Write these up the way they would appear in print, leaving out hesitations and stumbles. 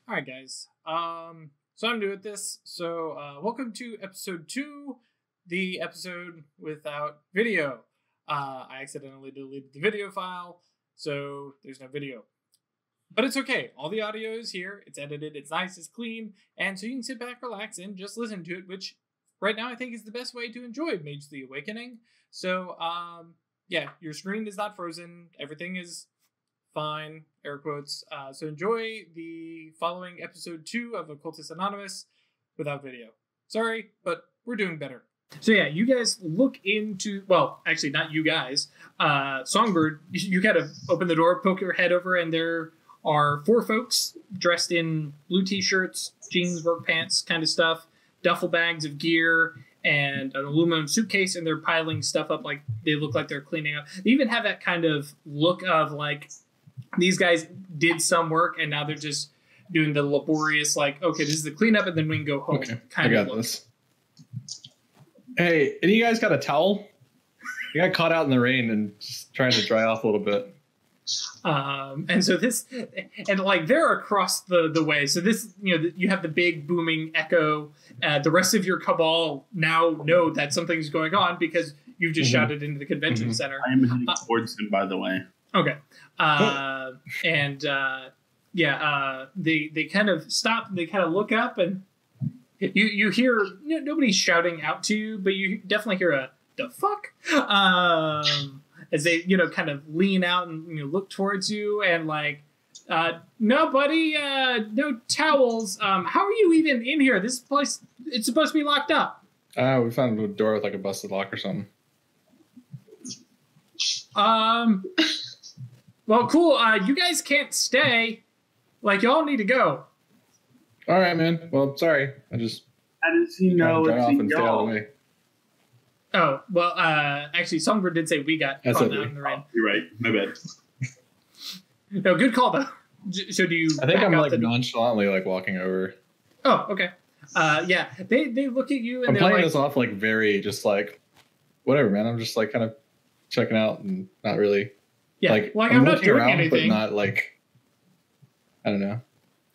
All right, guys. So I'm new at this. So welcome to episode 2, the episode without video. I accidentally deleted the video file, so there's no video. But it's okay. All the audio is here. It's edited. It's nice. It's clean. And so you can sit back, relax, and just listen to it, which right now I think is the best way to enjoy Mage the Awakening. So, yeah, your screen is not frozen. Everything is fine, air quotes. So enjoy the following episode 2 of Occultists Anonymous without video. Sorry, but we're doing better. So yeah, you guys look into, well, actually not you guys. Songbird, you kind of open the door, poke your head over, and there are 4 folks dressed in blue t-shirts, jeans, work pants kind of stuff, duffel bags of gear, and an aluminum suitcase, and they're piling stuff up like they look like they're cleaning up. They even have that kind of look of like these guys did some work and now they're just doing the laborious, like, okay, this is the cleanup and then we can go home. Okay, kind I of got look. this. Hey, any of you guys got a towel? I got caught out in the rain and just trying to dry off a little bit. And so this, and like they're across the way. So this, you know, you have the big booming echo. The rest of your cabal now know that something's going on because you've just shouted into the convention center. I am heading towards him, by the way. Okay. They kind of stop and they kind of look up and you hear, you know, nobody's shouting out to you, but you definitely hear a "the fuck" as they, you know, kind of lean out and, you know, look towards you and like, no, buddy, no towels. How are you even in here? This place, it's supposed to be locked up. We found a door with like a busted lock or something. Well, cool. You guys can't stay. Like, y'all need to go. All right, man. Well, sorry. I just How does he know dry off it's and stay out of the y'all? way. Oh, well, actually, Songbird did say we got That's caught it. out in the rain. Oh, you're right. My bad. No, good call, though. So do you I think back I'm out like the... nonchalantly like walking over. Oh, okay. Yeah, they look at you and I'm they're playing like... this off like very just like, whatever, man. I'm just like kind of checking out and not really. Yeah, like I'm not looking doing around, anything. but not like, I don't know.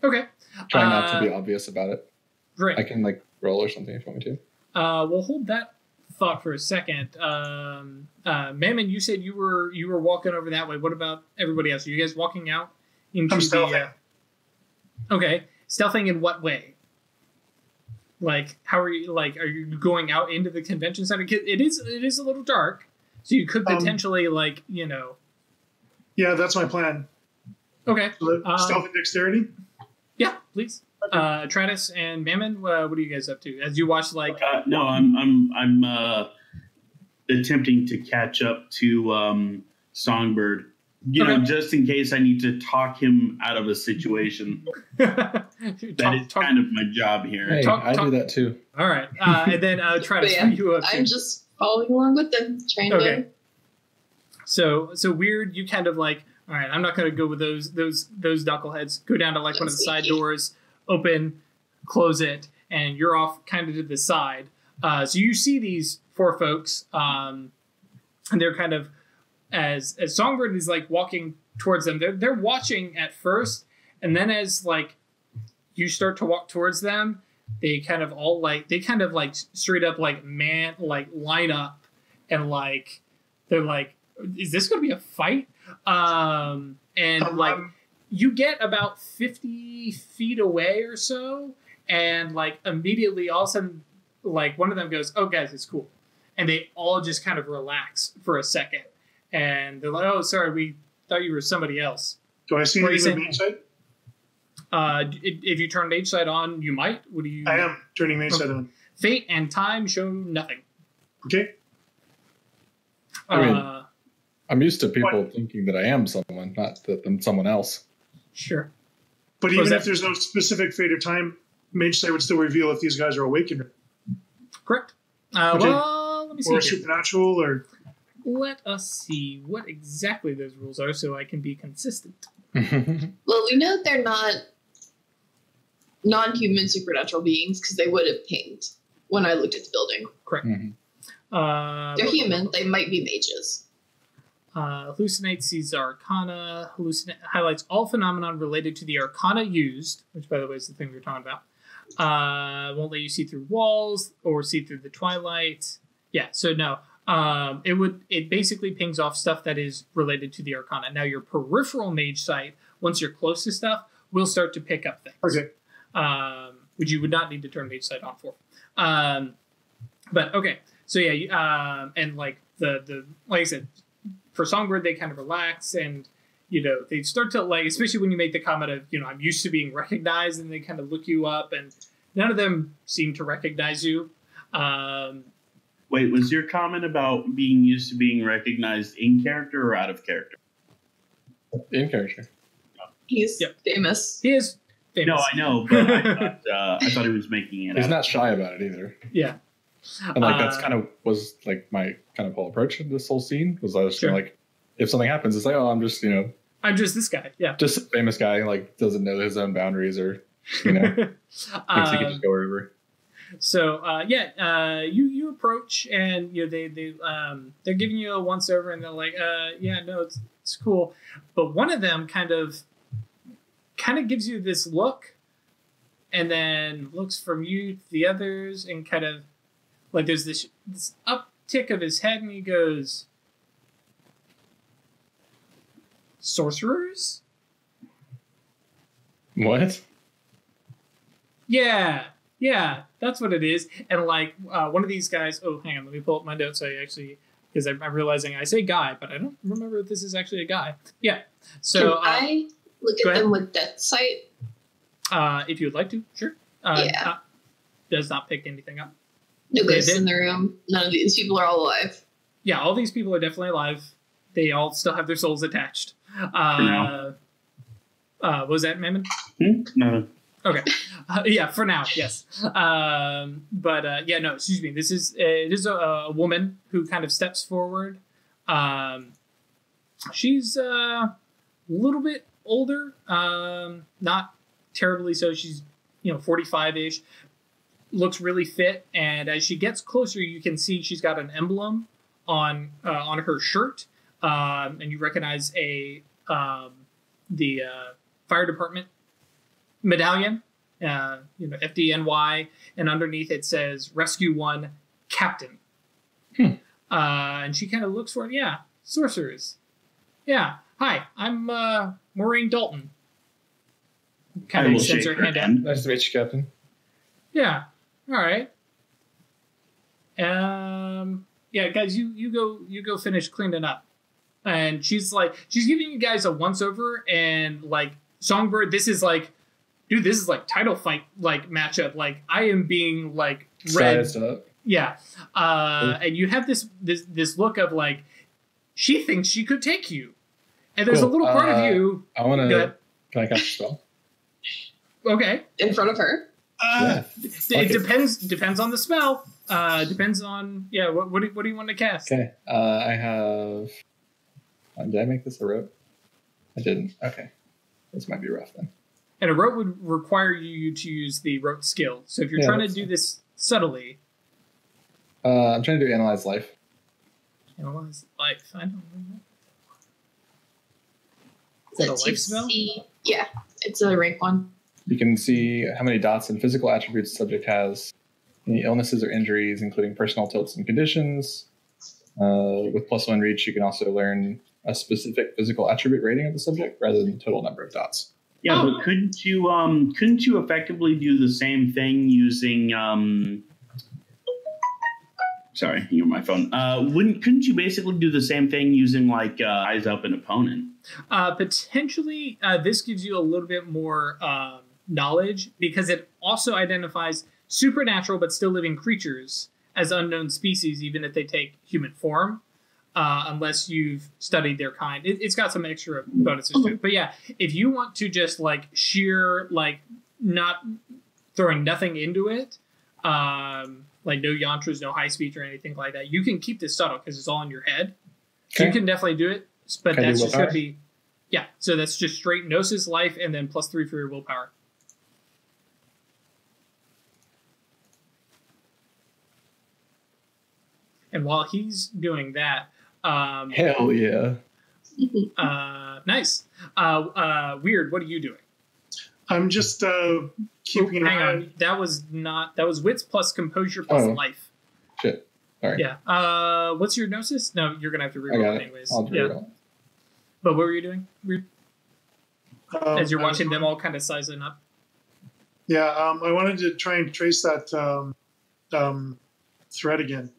Okay. Trying not to be obvious about it. Great. I can like roll or something if you want me to. We'll hold that thought for a second. Mammon, you said you were walking over that way. What about everybody else? Are you guys walking out into I'm the... stealthing. Okay. Stealthing in what way? Like, how are you, like, are you going out into the convention center? It is a little dark, so you could potentially, like, you know... Yeah, that's my plan. Okay. Stealth and dexterity? Yeah, please. Travis and Mammon, what are you guys up to? As you watch, like... No, I'm attempting to catch up to Songbird. You know, just in case I need to talk him out of a situation. That is kind of my job here. Hey, I do that too. All right. And then Travis, what are you up to? I'm just following along with them, trying to... So Weird, you kind of like, all right, I'm not going to go with those knuckleheads. Go down to like one of the side doors, open, close it, and you're off kind of to the side. So you see these 4 folks, and they're kind of, as Songbird is like walking towards them, they're watching at first, and then as like you start to walk towards them, they kind of straight up like line up and like they're like, is this going to be a fight? And like you get about 50 feet away or so, and like immediately all of a sudden, like one of them goes, "Oh guys, it's cool," and they all just kind of relax for a second, and they're like, "Oh, sorry, we thought you were somebody else." Do I see anything with mage sight? If you turn mage sight on, you might. What do you? I am turning mage sight on. Fate and time show nothing. Okay. I mean, I'm used to people thinking that I am someone, not that I'm someone else. Sure. But even if there's no specific fate or time, mage sight would still reveal if these guys are awakened. Correct. Okay. Well, let me see. Or supernatural, or... Let us see what exactly those rules are so I can be consistent. Well, we know they're not non-human supernatural beings because they would have pinged when I looked at the building. Correct. They're human. They might be mages. Hallucinates, sees the arcana, highlights all phenomenon related to the arcana used, which, by the way, is the thing we were talking about. Won't let you see through walls or see through the twilight. Yeah, so no. It basically pings off stuff that is related to the arcana. Now, your peripheral mage sight, once you're close to stuff, will start to pick up things. Okay. Which you would not need to turn mage sight on for. But okay, so yeah, and like the like I said, for Songbird, they kind of relax and, you know, they start to, like, especially when you make the comment of, you know, I'm used to being recognized, and they kind of look you up, and none of them seem to recognize you. Wait, was your comment about being used to being recognized in character or out of character? In character. He's famous. He is famous. No, I know, but I thought he was making it. He's not shy about it either. Yeah. And like that's kind of was like my kind of whole approach of this whole scene was I was just like, if something happens, it's like, oh, I'm just, you know, I'm just this guy. Yeah. Just a famous guy, like doesn't know his own boundaries or, you know, thinks he can just go wherever. So you approach, and you know they're giving you a once over, and they're like, no, it's cool, but one of them kind of gives you this look, and then looks from you to the others, and kind of like there's this uptick of his head, and he goes, "Sorcerers?" What? Yeah, that's what it is. And like one of these guys. Oh, hang on, let me pull up my notes. Because I'm realizing I say guy, but I don't remember if this is actually a guy. Yeah. So can I look at them with death sight? If you would like to, sure. Does not pick anything up. No ghosts in the room. None of these people are all alive. Yeah, all these people are definitely alive. They all still have their souls attached. Was that Mammon? No. Okay. Yeah, for now, yes. No, excuse me. It is a woman who kind of steps forward. She's a little bit older, not terribly so. She's, 45-ish. Looks really fit, and as she gets closer, you can see she's got an emblem on her shirt, and you recognize the fire department medallion, FDNY, and underneath it says Rescue 1 Captain. And she kind of looks for it. Yeah, sorcerers. Yeah, hi, I'm Maureen Dalton. Kind of extends her hand out. Nice to meet you, Captain. Yeah. All right. Guys, you go finish cleaning up. And she's giving you guys a once over, and like Songbird, this is like title fight like matchup. Like I am being like read. Yeah. And you have this look of like she thinks she could take you. And there's a little part of you. I want to. Can I cast a spell? Okay. In front of her? It depends on the spell. Depends on what do you want to cast? Okay. I have. Did I make this a rope? I didn't. Okay. This might be rough then. And a rope would require you to use the rope skill. So if you're trying to do this subtly. I'm trying to do analyze life. Analyze life. I don't know. Is that a life spell? Yeah, it's a rank 1. You can see how many dots and physical attributes the subject has, any illnesses or injuries, including personal tilts and conditions. With +1 reach, you can also learn a specific physical attribute rating of the subject rather than the total number of dots. Yeah, but couldn't you effectively do the same thing using sorry, you're my phone. Couldn't you basically do the same thing using like eyes up an opponent? Potentially, this gives you a little bit more knowledge because it also identifies supernatural but still living creatures as unknown species, even if they take human form, unless you've studied their kind. It's got some extra bonuses to it. But yeah, if you want to just like sheer, like not throwing nothing into it, like no yantras, no high speech or anything like that, you can keep this subtle because it's all in your head. Okay. You can definitely do it, but that's just going to be, so that's just straight gnosis life and then +3 for your willpower. And while he's doing that, Hell yeah. Nice. Weird. What are you doing? I'm just keeping. Hang on. That was wits plus composure plus life. Shit. All right. Yeah. What's your gnosis? No, you're gonna have to reroll it anyways. I'll reroll. But what were you doing? Weird. As you're watching them all kind of sizing up. Yeah. I wanted to try and trace that thread again.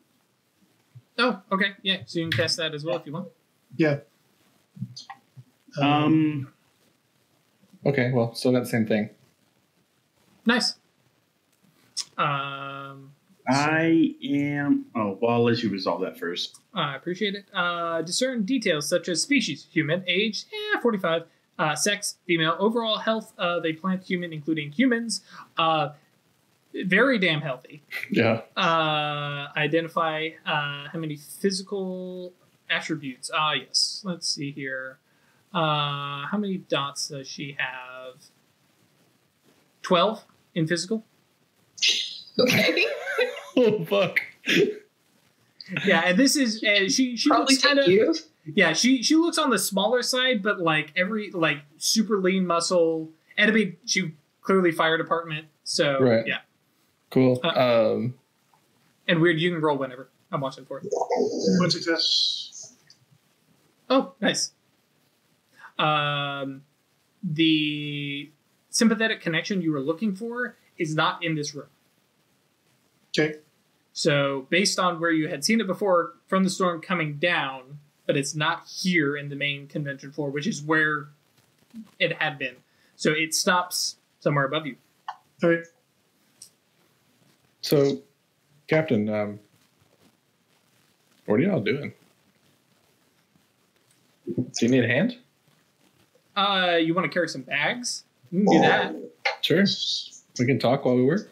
Oh, okay. Yeah. So you can cast that as well if you want. Yeah. Okay. Well, still got the same thing. Nice. I am. Oh, well, I'll let you resolve that first. I appreciate it. Discern details such as species, human, age, 45, sex, female, overall health of a plant human, including humans, very damn healthy. Yeah. Identify how many physical attributes. Yes. Let's see here. How many dots does she have? 12 in physical. Okay. Oh fuck. Yeah, and this is she Probably looks kind of you. yeah she looks on the smaller side, but like super lean muscle, and I mean she clearly fire department, so right. Yeah. Cool. And weird, you can roll whenever. I'm watching for it. 1 success. Oh, nice. The sympathetic connection you were looking for is not in this room. Okay. So based on where you had seen it before from the storm coming down, but it's not here in the main convention floor, which is where it had been. So it stops somewhere above you. All right. So, Captain, what are y'all doing? Do you need a hand? You want to carry some bags? You can do that. Sure. We can talk while we work.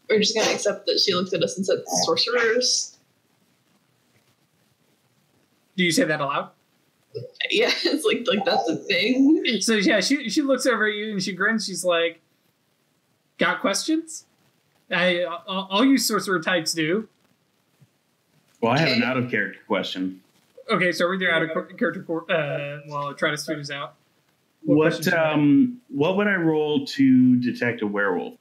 We're just gonna accept that she looked at us and said sorcerers. Do you say that aloud? Yeah, it's like that's a thing. So yeah, she looks over at you and she grins. She's like, "Got questions? All you sorcerer types do." Well, I have an out of character question. Okay, so read your out of character. While Travis figures out. What would I roll to detect a werewolf?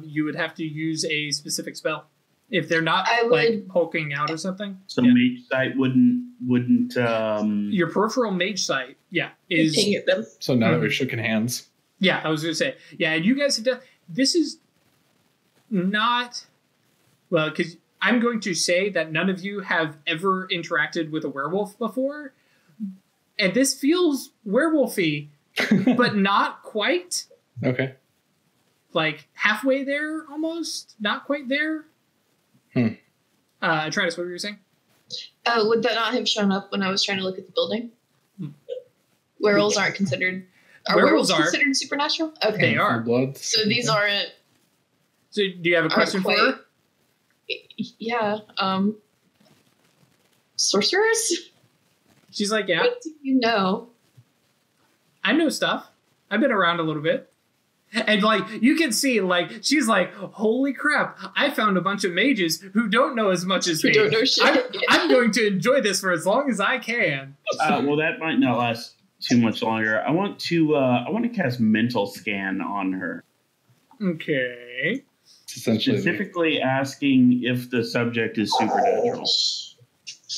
You would have to use a specific spell if they're not hulking out or something. So mage sight wouldn't. Your peripheral mage sight, is. Ping at them. So now that we're shooking hands. Yeah, I was going to say, and you guys have done. This is not well because I'm going to say that none of you have ever interacted with a werewolf before, and this feels werewolfy, but not quite. Okay. Like halfway there, almost not quite there. Travis, what were you saying? Would that not have shown up when I was trying to look at the building? Werewolves aren't considered. Are werewolves considered supernatural? Okay, they are. Blood. So these aren't. So do you have a question for her? Yeah. Sorcerers? She's like, yeah. What do you know? I know stuff. I've been around a little bit. And like you can see, like she's like, "Holy crap! I found a bunch of mages who don't know as much as me. Don't know shit. I'm going to enjoy this for as long as I can." Well, that might not last too much longer. I want to cast mental scan on her. Okay. Essentially, specifically asking if the subject is supernatural.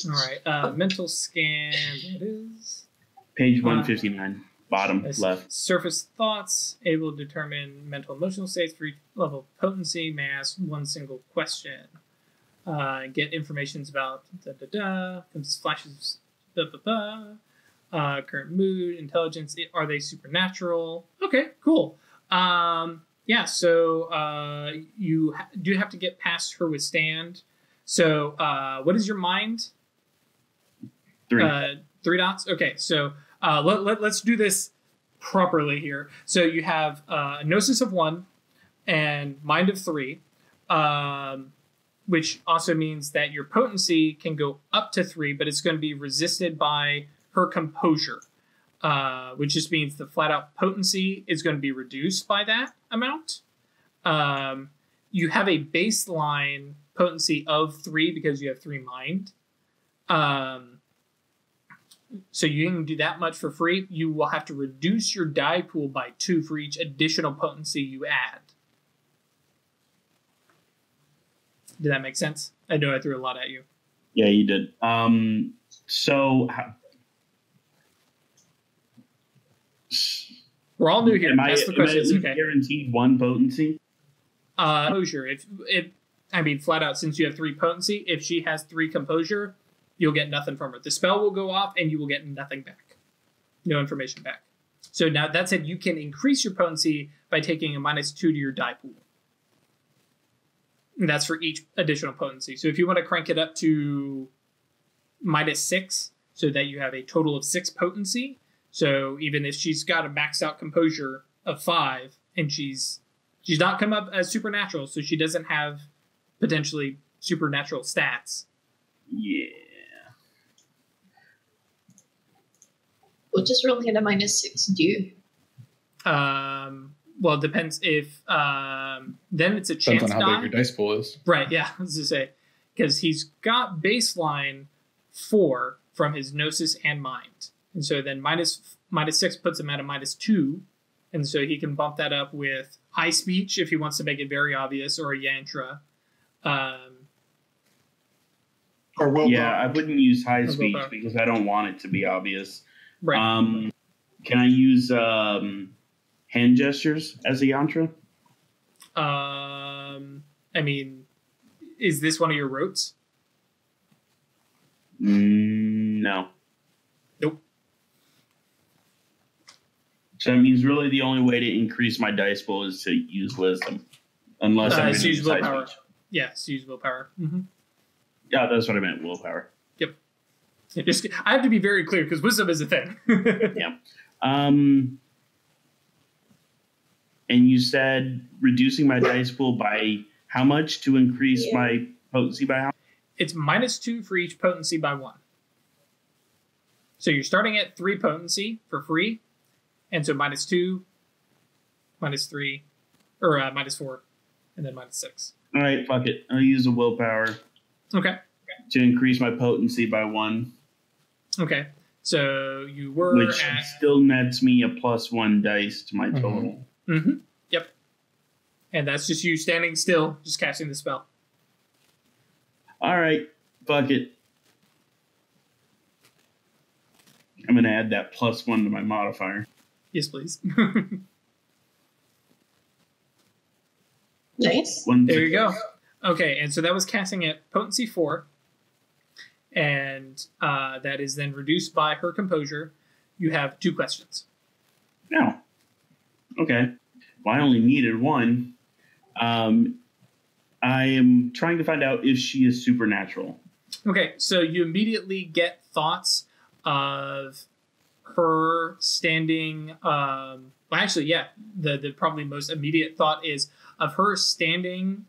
All right. Mental scan. That is page 159. Bottom left. Surface thoughts, able to determine mental emotional states for each level of potency, may ask one single question. Get informations about comes flashes, current mood, intelligence, are they supernatural? Okay, cool. So you do have to get past her withstand. So what is your mind? 3. 3 dots? Okay, so let's do this properly here. So you have Gnosis of 1 and Mind of 3, which also means that your potency can go up to 3, but it's going to be resisted by her composure, which just means the flat-out potency is going to be reduced by that amount. You have a baseline potency of 3 because you have 3 mind. So you can do that much for free. You will have to reduce your die pool by 2 for each additional potency you add. Did that make sense? I know I threw a lot at you. Yeah, you did. We're all new here. That's the question. Okay. Guaranteed 1 potency? Composure. If flat out, since you have 3 potency, if she has 3 composure, you'll get nothing from her. The spell will go off and you will get nothing back. No information back. So now that said, you can increase your potency by taking a -2 to your die pool. And that's for each additional potency. So if you want to crank it up to -6, so that you have a total of 6 potency. So even if she's got a maxed out composure of 5, and she's not come up as supernatural, so she doesn't have potentially supernatural stats. Yeah. What does rolling at a -6 do? Well, it depends if then it's a chance depends on how die. big your dice pool is. Right, yeah, I was to say. Because he's got baseline 4 from his Gnosis and Mind. And so then -6 puts him at a -2. And so he can bump that up with High Speech if he wants to make it very obvious, or a Yantra. Or willpower. Yeah, I wouldn't use High Speech because I don't want it to be obvious. Right. Can I use hand gestures as a yantra? Is this one of your rotes? No. Nope. So that means really the only way to increase my dice pool is to use wisdom. Unless I'm going to use willpower. Speech. Yes, use willpower. Mm-hmm. Yeah, that's what I meant, willpower. Yep. I have to be very clear because wisdom is a thing. Yeah. And you said reducing my dice pool by how much to increase my potency by how? It's -2 for each potency by 1. So you're starting at 3 potency for free. And so -2, -3, or -4, and then -6. All right, fuck it. I'll use a willpower. Okay. To increase my potency by 1. Okay. So you were which still nets me a +1 dice to my total. Mm-hmm. Yep. And that's just you standing still, just casting the spell. All right, fuck it. I'm going to add that +1 to my modifier. Yes, please. Nice. There you go. Okay, and so that was casting at potency 4. And that is then reduced by her composure. You have 2 questions. No. Okay. Well, I only needed 1. I am trying to find out if she is supernatural. Okay, so you immediately get thoughts of her standing. The probably most immediate thought is of her standing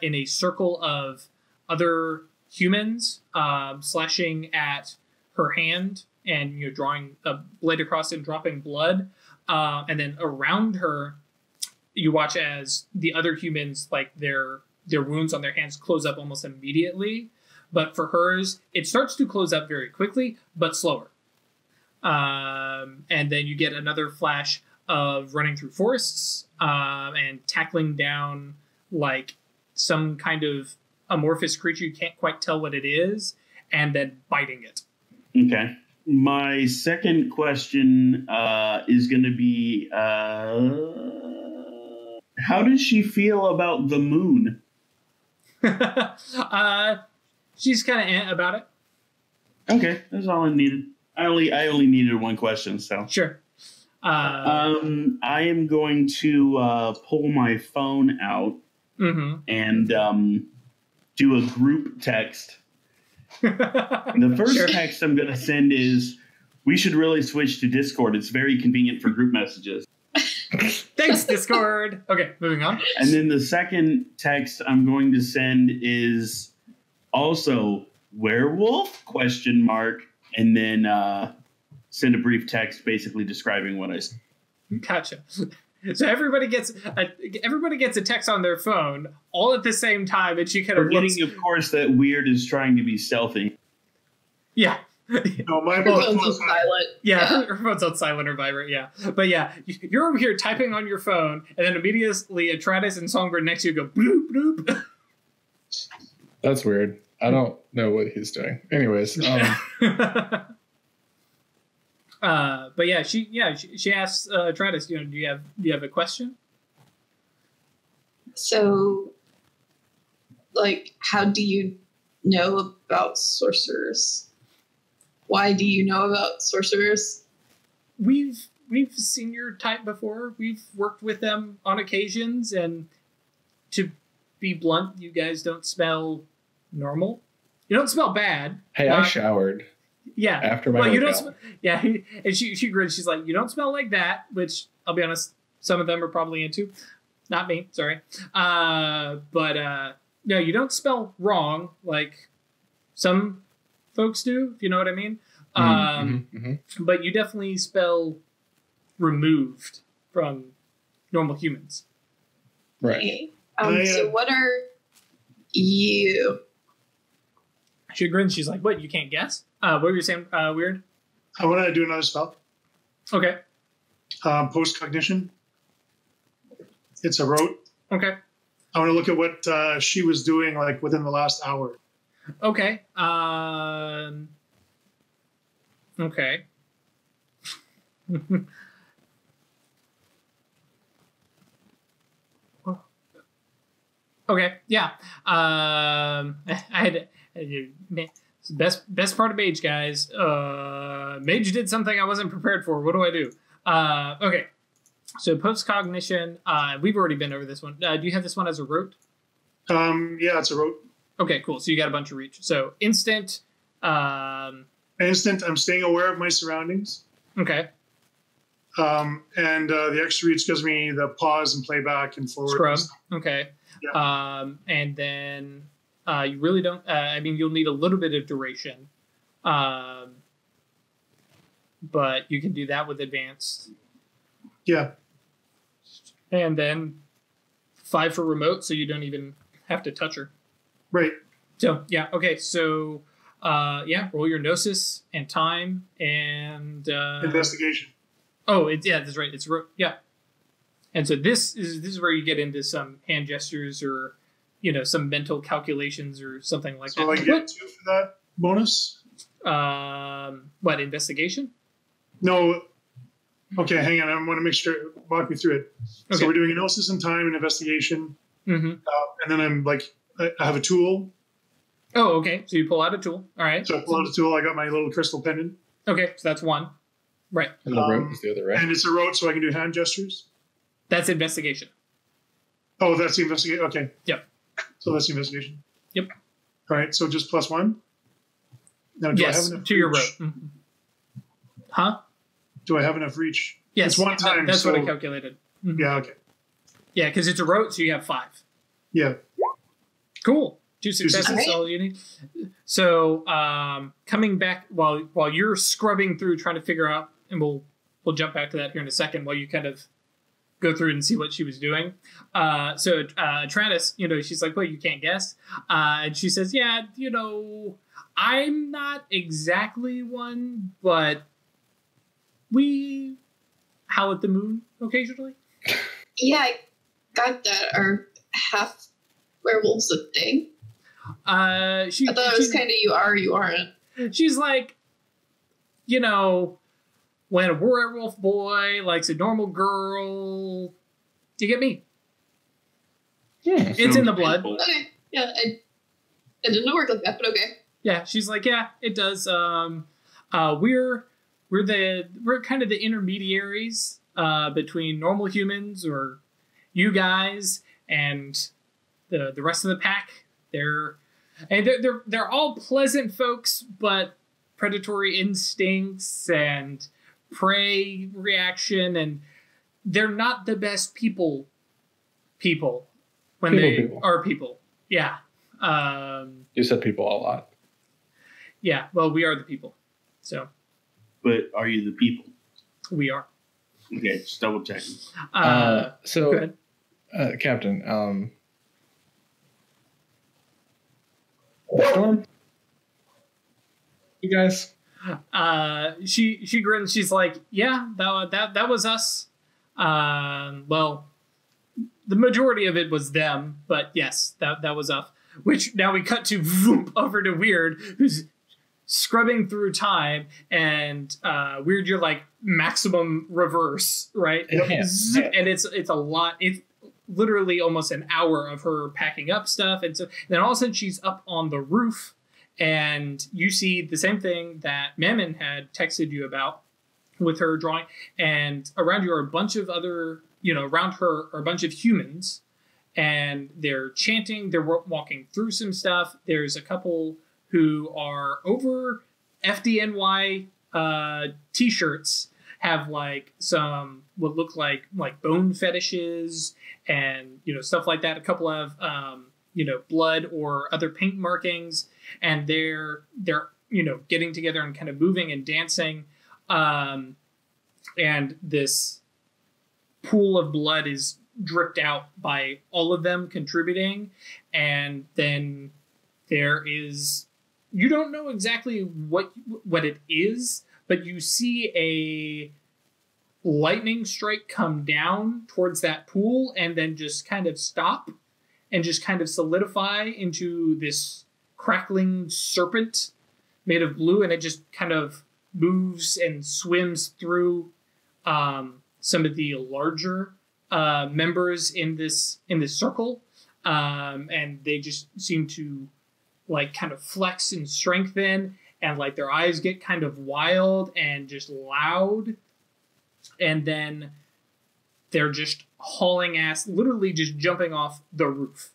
in a circle of other humans, slashing at her hand and drawing a blade across and dropping blood, and then around her, you watch as the other humans, like their wounds on their hands close up almost immediately. But for hers, it starts to close up very quickly, but slower. And then you get another flash of running through forests and tackling down like some kind of amorphous creature. You can't quite tell what it is, and then biting it. Okay. My second question is going to be, how does she feel about the moon? She's kind of about it. Okay, that's all I needed. I only needed 1 question, so sure. I am going to pull my phone out and do a group text. The first text I'm going to send is, "We should really switch to Discord. It's very convenient for group messages." Thanks, Discord. Okay, moving on. And then the second text I'm going to send is also werewolf ? And then send a brief text basically describing what I said. Gotcha. So everybody gets a text on their phone all at the same time, and she kind of forgetting, of course, that Weird is trying to be stealthy. Yeah. No, my Her phone's phone's on silent. Yeah, her phone's on silent or vibrate, yeah. But yeah, you're over here typing on your phone, and then immediately Atratus and Songbird next to you go bloop, bloop. That's weird. I don't know what he's doing. Anyways. But yeah, she asks Atratus, do you have a question? So, like, how do you know about sorcerers? Why do you know about sorcerers? We've seen your type before. We've worked with them on occasions, and to be blunt, you guys don't smell normal. You don't smell bad. Hey, I showered. Yeah. After my you workout. don't. Yeah, and she grins. She's like, you don't smell like that. Which I'll be honest, some of them are probably into. Not me, sorry. But no, you don't smell wrong like some folks do. If you know what I mean. But you definitely smell removed from normal humans. Right. Okay. So what are you? She grins. She's like, "What? You can't guess? What were you saying? Weird." I want to do another spell. Okay. Post-cognition. It's a rote. Okay. I want to look at what she was doing like within the last hour. Okay. Okay. Okay. Yeah. I had best part of Mage, guys. Mage did something I wasn't prepared for. What do I do? Okay. So post-cognition. We've already been over this one. Do you have this one as a rote? Yeah, it's a rote. Okay, cool. So you got a bunch of reach. So instant. Instant. I'm staying aware of my surroundings. Okay. And the extra reach gives me the pause and playback and forward. Scrub. Okay. Yeah. And then you really don't. I mean, you'll need a little bit of duration. But you can do that with advanced. Yeah. And then 5 for remote, so you don't even have to touch her. Right. So yeah. Okay. So. Roll your gnosis and time and investigation. Oh, that's right. It's and so this is where you get into some hand gestures or some mental calculations or something like that. So I get 2 for that bonus. What investigation? No. Okay, hang on. I want to make sure. Walk me through it. Okay. So we're doing gnosis and time and investigation, and then I'm like, I have a tool. Oh, okay. So you pull out a tool. All right. So I pull out a tool. I got my little crystal pendant. Okay, so that's 1. Right. And the rote is the other, right? And it's a rote, so I can do hand gestures. That's investigation. Oh, that's the investigation. Okay. Yep. So that's the investigation. Yep. All right. So just +1. Now, do I have enough to reach? Your rote. Mm-hmm. Huh? Do I have enough reach? Yes. It's 1 time. That's what I calculated. Mm-hmm. Yeah. Okay. Yeah, because it's a rote, so you have 5. Yeah. Cool. 2 successes, Right. all you need. So, coming back while you're scrubbing through trying to figure out, and we'll jump back to that here in a second while you kind of go through and see what she was doing. So Travis, she's like, "Well, you can't guess," and she says, "Yeah, I'm not exactly one, but we howl at the moon occasionally." Yeah, I got that. Are half werewolves a thing? I thought it was kind of you are, you aren't. She's like, when a werewolf boy likes a normal girl, you get me. Yeah, it's in the blood. Okay, yeah, I didn't work like that, but okay. Yeah, she's like, yeah, it does. We're kind of the intermediaries between normal humans or you guys and the rest of the pack. They're all pleasant folks, but predatory instincts and prey reaction, and they're not the best people when people are people. Yeah. You said people a lot. Yeah, well, we are the people. So. But are you the people? We are. Okay, just double checking. Go ahead. Captain, the storm? You guys? She grins. She's like, yeah, that was us. Well, the majority of it was them, but yes, that was us. Which now we cut to over to Weird, who's scrubbing through time, and Weird, you're like maximum reverse, right? Yeah. And it's a lot. It's literally almost an hour of her packing up stuff, and so then all of a sudden she's up on the roof, and you see the same thing that Mammon had texted you about with her drawing, and around you are a bunch of other, around her are a bunch of humans, and they're chanting, they're walking through some stuff. There's a couple who are over FDNY t-shirts, have like some what look like bone fetishes and stuff like that. A couple of blood or other paint markings, and they're getting together and kind of moving and dancing, and this pool of blood is dripped out by all of them contributing, and then there is, you don't know exactly what it is, but you see a lightning strike come down towards that pool and then just kind of stop and just kind of solidify into this crackling serpent made of blue, and it just kind of moves and swims through some of the larger members in this circle, and they just seem to like kind of flex and strengthen, and like their eyes get kind of wild and just loud, and then they're just hauling ass, literally just jumping off the roof.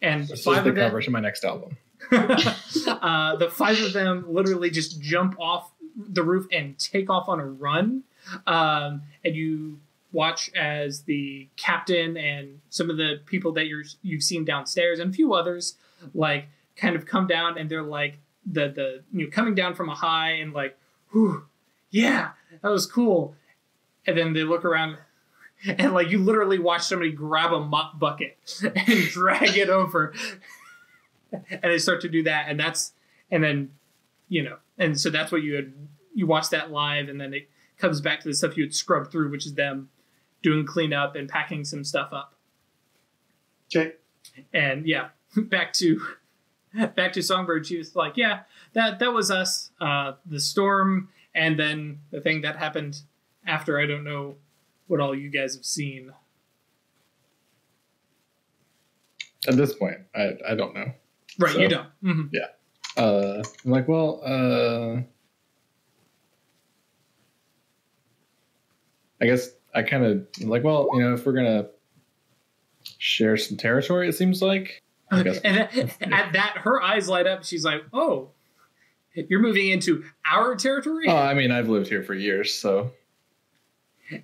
And this is the cover to my next album. The 5 of them literally just jump off the roof and take off on a run. And you watch as the captain and some of the people that you've seen downstairs and a few others like kind of come down, and they're like the coming down from a high and like, whew, yeah, that was cool. And then they look around and like you literally watch somebody grab a mop bucket and drag it over, and they start to do that, and so that's what you watch that live, and then it comes back to the stuff you had scrubbed through, which is them doing cleanup and packing some stuff up. Okay. And yeah, back to Songbird. She was like, yeah, that was us. The storm, and then the thing that happened after. I don't know what all you guys have seen. At this point, I don't know. Right, so, you don't. Mm-hmm. Yeah. I'm like, well, I guess I kind of like, well, if we're gonna share some territory, it seems like. I guess. And at that, her eyes light up. She's like, "Oh, you're moving into our territory?" Oh, I mean, I've lived here for years, so.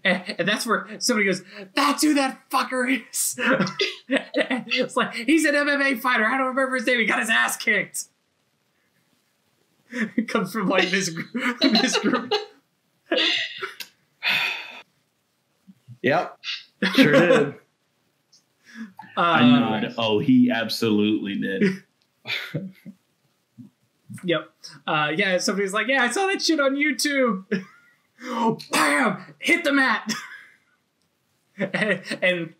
And that's where somebody goes, "That's who that fucker is." It's like, he's an MMA fighter. I don't remember his name. He got his ass kicked. It comes from like this group. Yep, sure did. I nod. Oh, he absolutely did. Yep. Yeah, somebody's like, yeah, I saw that shit on YouTube. Bam! Hit the mat. and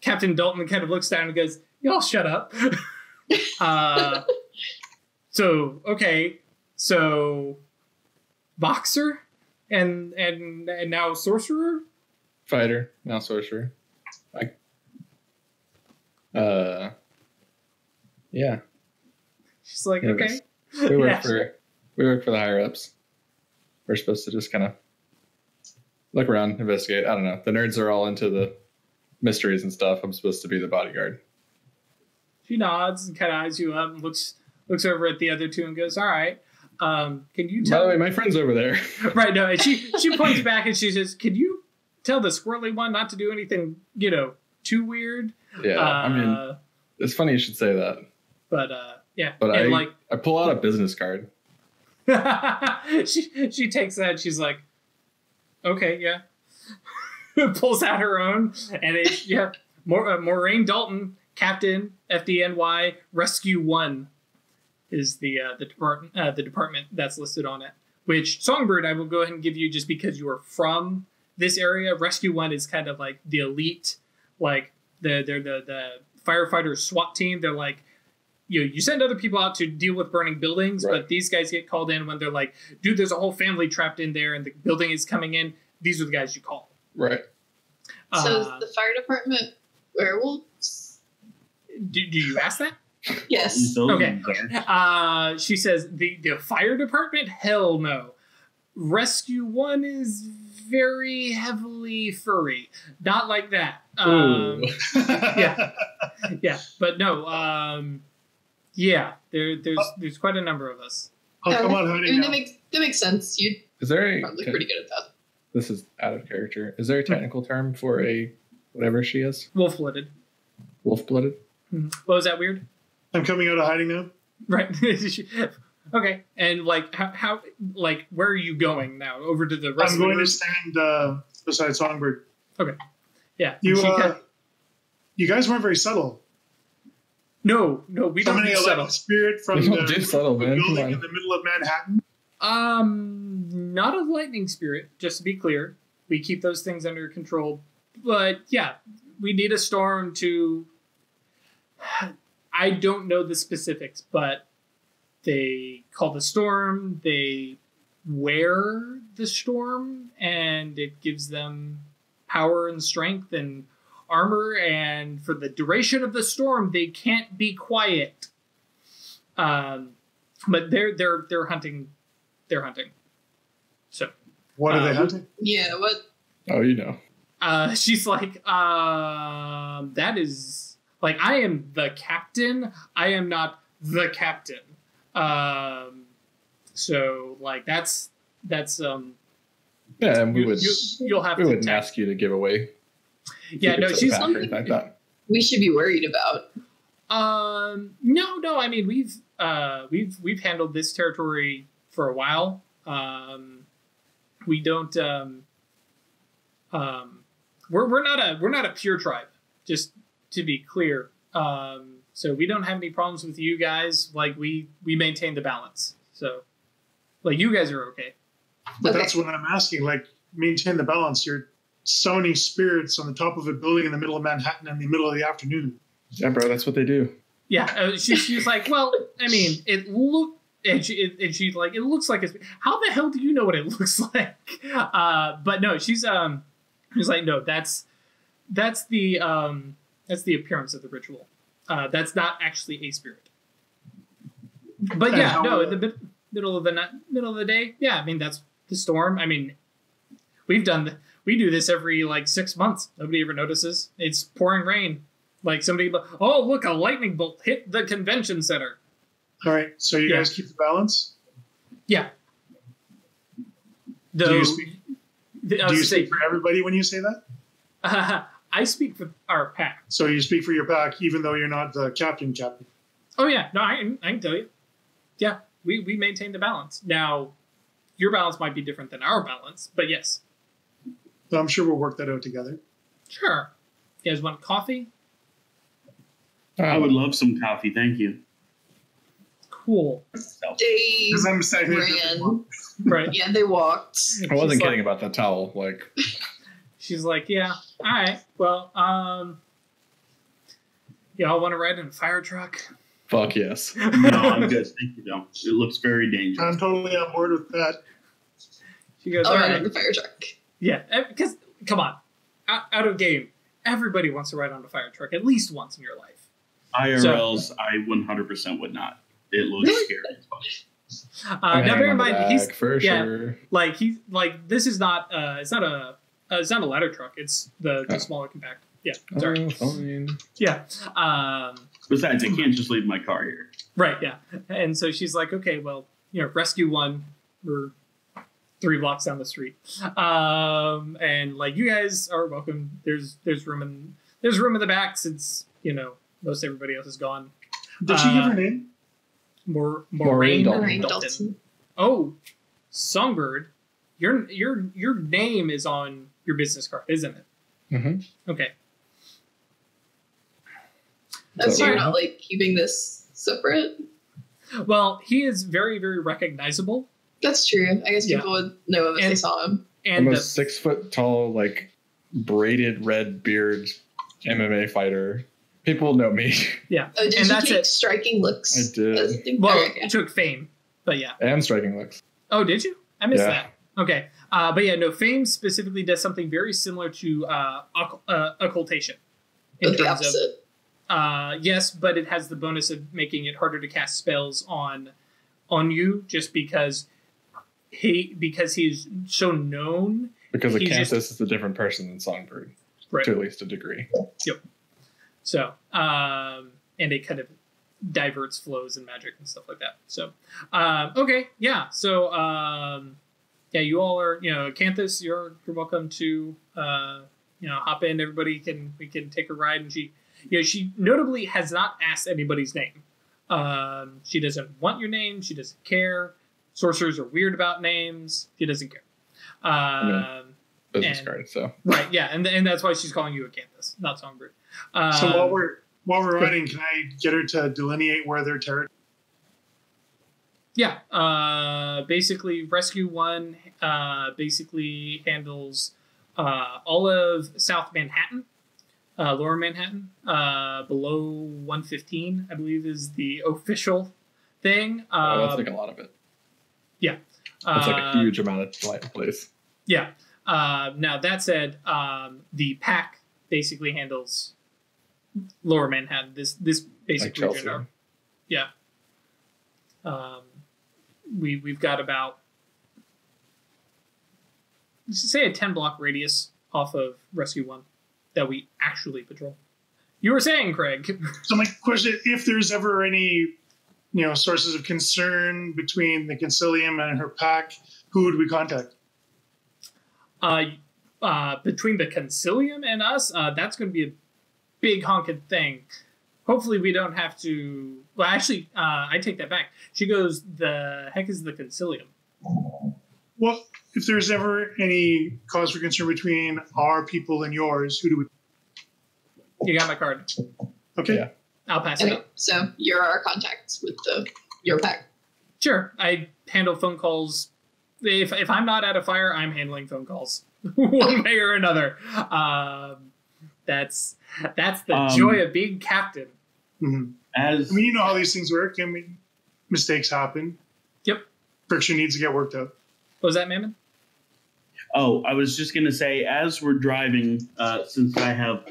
Captain Dalton kind of looks down and goes, y'all shut up. So boxer and now sorcerer? Fighter, now sorcerer. Yeah. She's like, okay. We work for the higher ups. We're supposed to just kind of look around, investigate. I don't know. The nerds are all into the mysteries and stuff. I'm supposed to be the bodyguard. She nods and kind of eyes you up and looks over at the other two and goes, all right. Can you tell? By the way, my friend's over there. Right. No. And she points back and she says, can you tell the squirrely one not to do anything, too weird? Yeah. I mean, it's funny you should say that. But yeah. But I pull out a business card. she takes that. She's like, okay, yeah. Pulls out her own, and Maureen Dalton, Captain, FDNY, Rescue 1 is the department that's listed on it. Which Songbird I will go ahead and give you just because you are from this area. Rescue 1 is kind of like the elite, like they're the firefighter SWAT team. They're like, you send other people out to deal with burning buildings, but these guys get called in when they're like, dude, there's a whole family trapped in there and the building is coming in. These are the guys you call. Right. So is the fire department werewolves? Do you ask that? Yes. Okay. She says the fire department? Hell no. Rescue 1 is very heavily furry. Not like that. Yeah. But no. Yeah. There's quite a number of us. I'll come on hiding now. That makes sense. You'd probably pretty good at that. This is out of character. Is there a technical term for a whatever she is? Wolf-blooded. Wolf-blooded? Mm-hmm. Well, is that weird? I'm coming out of hiding now. Right. Okay. And like how like where are you going now? Over to the rest I'm going to stand beside Songbird. Okay. Yeah. You guys weren't very subtle. No, we don't do subtle. Spirit from we don't do subtle, man. building in the middle of Manhattan. Not a lightning spirit, just to be clear. We keep those things under control. But yeah, we need a storm to I don't know the specifics, but they call the storm, they wear the storm, and it gives them power and strength and armor, and for the duration of the storm, they can't be quiet. But they're hunting. They're hunting. So what are they hunting? Yeah, what? Oh, you know. She's like, that is like, I am the captain. I am not the captain. So like that's yeah, and you'll have we wouldn't ask you to give away. Yeah, no, she's something like that. We should be worried about. No. I mean, we've handled this territory for a while. We don't. We're not a pure tribe. Just to be clear. So we don't have any problems with you guys. Like we maintain the balance. So, like you guys are okay. But that's what I'm asking. Like maintain the balance. You're summoning spirits on the top of a building in the middle of Manhattan in the middle of the afternoon. Yeah, bro, that's what they do. Yeah, she's like, well, I mean, it looked, and she's like, it looks like it's. How the hell do you know what it looks like? But no, she's like, no, that's the appearance of the ritual. That's not actually a spirit. But yeah, no, in the middle of the day, yeah, I mean that's the storm. I mean, we do this every like 6 months. Nobody ever notices. It's pouring rain. Like somebody, oh look, a lightning bolt hit the convention center. All right, so you guys keep the balance. Yeah. Do you speak for everybody when you say that? I speak for our pack. So you speak for your pack, even though you're not the captain. Oh yeah, no, I can tell you. Yeah, we maintain the balance. Now, your balance might be different than our balance, but yes. So I'm sure we'll work that out together. Sure. You guys want coffee? I would love some coffee, thank you. Cool. They ran. Right. Yeah, they walked. I wasn't kidding about that towel. Like, she's like, yeah, all right. Well, y'all want to ride in a fire truck? Fuck yes. No, I'm good. Thank you, though. It looks very dangerous. I'm totally on board with that. She goes, I'll ride on the fire truck. Yeah, because, come on. Out of game, everybody wants to ride on a fire truck at least once in your life. IRLs, I 100% would not. It looks scary as fuck. Now bear in mind, he's for sure. Like he's like this is not it's not a ladder truck. It's the smaller compact. Yeah, sorry. Fine. Yeah. Besides, I can't just leave my car here. Right. Yeah. And so she's like, okay, well, Rescue 1, we're 3 blocks down the street, and like you guys are welcome. There's room in the back since most everybody else is gone. Did she give her name? Maureen Dalton. Oh, Songbird, your name is on your business card, isn't it? Mm-hmm. Okay. So you're not like keeping this separate? Well, he is very, very recognizable. That's true. I guess people would know him if they saw him. And I'm a 6 foot tall, like braided red beard MMA fighter. People know me. Yeah. Oh, did you take striking looks? I did. Well, it took fame, but yeah. And striking looks. Oh, did you? I missed that. Okay. But yeah, no, fame specifically does something very similar to occultation. But the opposite. Yes, but it has the bonus of making it harder to cast spells on you, just because he's so known. Because Occultist is a different person than Songbird, right, to at least a degree. Yep. So, and it kind of diverts flows and magic and stuff like that. So, okay, yeah. So, yeah, you all are, Occultist, you're welcome to, hop in. We can take a ride, and she notably has not asked anybody's name. She doesn't want your name. She doesn't care. Sorcerers are weird about names. She doesn't care. Business card, so. Right, yeah, and that's why she's calling you Occultist, not Songbird. So while we're riding, can I get her to delineate where their territory? Yeah, basically Rescue 1 basically handles all of South Manhattan, Lower Manhattan, below 115, I believe is the official thing. That's like a lot of it. Yeah. That's like a huge amount of place. Yeah. Now, that said, the pack basically handles Lower Manhattan, this basic like region. Yeah. We've got about, let's say, a 10-block radius off of Rescue 1 that we actually patrol. You were saying, Craig. So my question, if there's ever any, sources of concern between the Concilium and her pack, who would we contact? Between the Concilium and us, that's going to be a big honking thing. Hopefully we don't have to... Well, actually, I take that back. She goes, the heck is the Concilium? Well, if there's ever any cause for concern between our people and yours, who do we... You got my card. Okay. Yeah. I'll pass it up. So you're our contacts with your pack. Sure. I handle phone calls. If I'm not at a fire, I'm handling phone calls. One way or another. That's the joy of being captain. Mm-hmm. You know how these things work. Mistakes happen. Yep. Friction needs to get worked out. What was that, Mammon? Oh, I was just going to say, as we're driving, since I have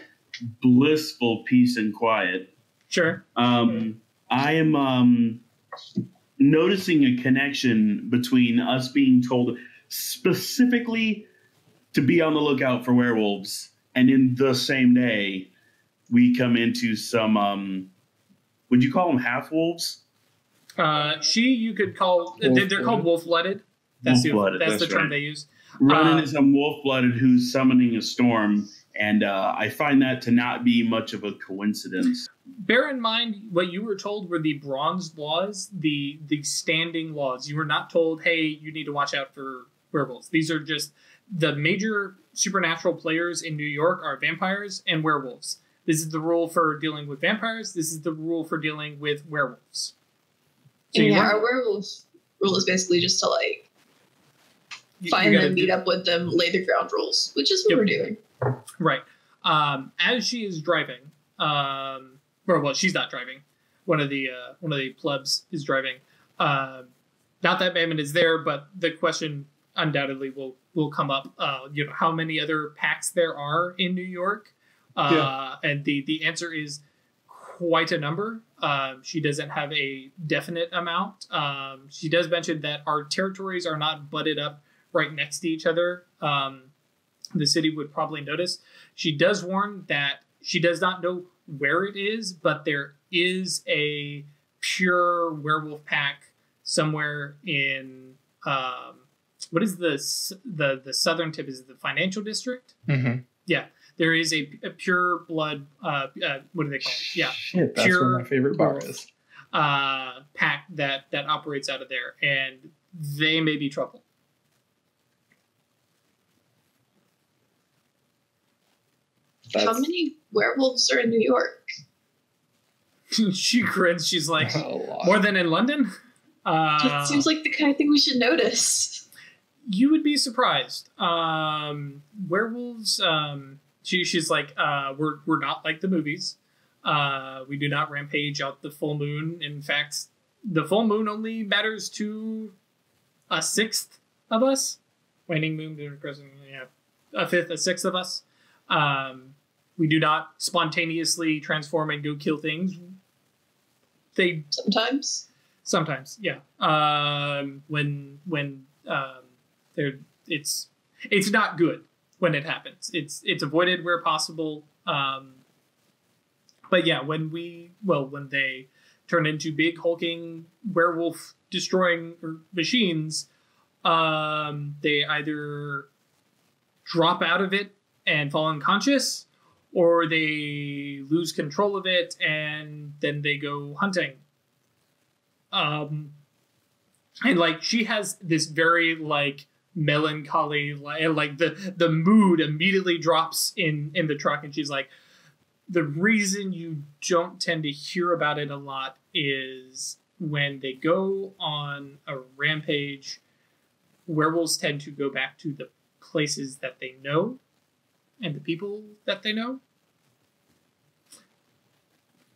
blissful peace and quiet, sure. I am noticing a connection between us being told specifically to be on the lookout for werewolves, and in the same day, we come into some, would you call them half-wolves? You could call, they're called wolf-blooded. That's the term they use. Run into some wolf-blooded who's summoning a storm, and I find that to not be much of a coincidence. Bear in mind, what you were told were the bronze laws, the standing laws. You were not told, hey, you need to watch out for werewolves. These are just the major supernatural players in New York are vampires and werewolves. This is the rule for dealing with vampires. This is the rule for dealing with werewolves. So our werewolves rule is basically just to find them, meet up with them, lay the ground rules, which is what we're doing. Right. As she is driving, she's not driving. One of the plebs is driving. Not that Mammon is there, but the question undoubtedly will come up. How many other packs there are in New York? And the answer is quite a number. She doesn't have a definite amount. She does mention that our territories are not butted up right next to each other. The city would probably notice. She does warn that she does not know where it is, but there is a pure werewolf pack somewhere in what is the southern tip? Is it the financial district? Mm-hmm. Yeah, there is a pure blood. What do they call it? Yeah, shit, that's where my favorite bar is. Pack that operates out of there, and they may be trouble. How many werewolves are in New York? She grins. She's like, more than in London? It seems like the kind of thing we should notice. You would be surprised. Werewolves, she's like, we're not like the movies. We do not rampage out the full moon. In fact, the full moon only matters to a sixth of us. Waning moon, a fifth, a sixth of us. We do not spontaneously transform and go kill things. They sometimes, yeah. When it's not good when it happens. It's avoided where possible. But yeah, when they turn into big hulking werewolf destroying machines, they either drop out of it and fall unconscious, or they lose control of it and then they go hunting. And like she has this very like melancholy, like the mood immediately drops in the truck, and she's like, the reason you don't tend to hear about it a lot is when they go on a rampage, werewolves tend to go back to the places that they know and the people that they know.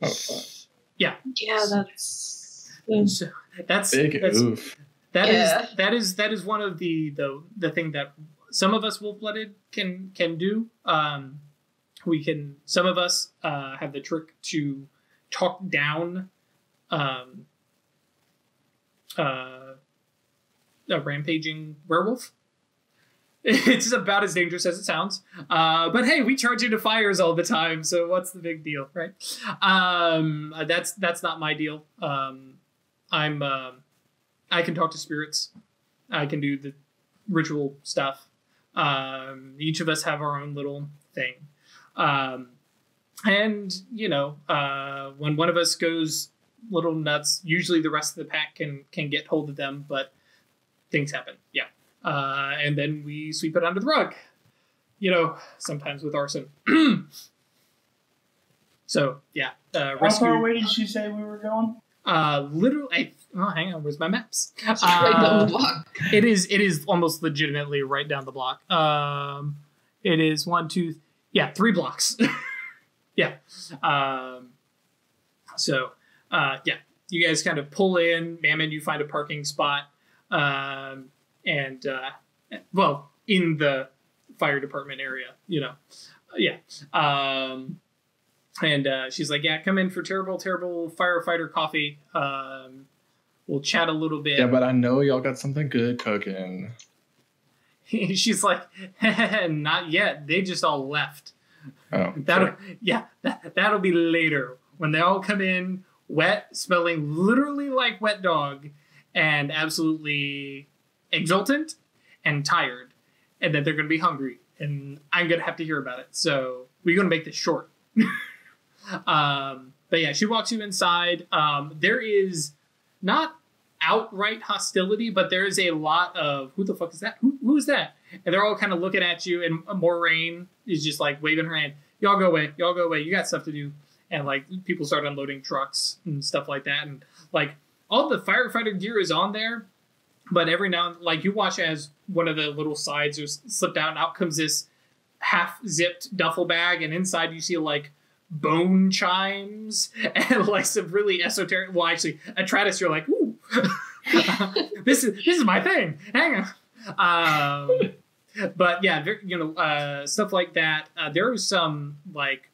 Oh, fuck. Yeah. Yeah, that's Big oof. That is one of the thing that some of us wolf-blooded can do. Some of us have the trick to talk down a rampaging werewolf. It's about as dangerous as it sounds. But hey, we charge into fires all the time, so what's the big deal, right? That's not my deal. I can talk to spirits. I can do the ritual stuff. Each of us have our own little thing. And, when one of us goes a little nuts, usually the rest of the pack can get hold of them, but things happen. Yeah. And then we sweep it under the rug, sometimes with arson. So, yeah. How far away did she say we were going? Literally, hang on, where's my maps? Right down the block. It is almost legitimately right down the block. It is 3 blocks. Yeah. You guys kind of pull in. Mammon, you find a parking spot. In the fire department area, Yeah. She's like, yeah, come in for terrible, terrible firefighter coffee. We'll chat a little bit. Yeah, but I know y'all got something good cooking. She's like, not yet. They just all left. Oh, that'll be later when they all come in, wet, smelling literally like wet dog, and absolutely exultant and tired, and then they're gonna be hungry, and I'm gonna have to hear about it. So we're gonna make this short. But yeah, she walks you inside. There is not outright hostility, but there is a lot of, who the fuck is that? Who is that? And they're all kind of looking at you, and Moraine is just like waving her hand. Y'all go away. You got stuff to do. And like people start unloading trucks and stuff like that. And like all the firefighter gear is on there, but every now and like you watch as one of the little sides is slipped out, and out comes this half zipped duffel bag, and inside you see like bone chimes and like some really esoteric. Well, actually, Atratus, you're like, ooh, this is my thing. Hang on. But yeah, stuff like that. There are some like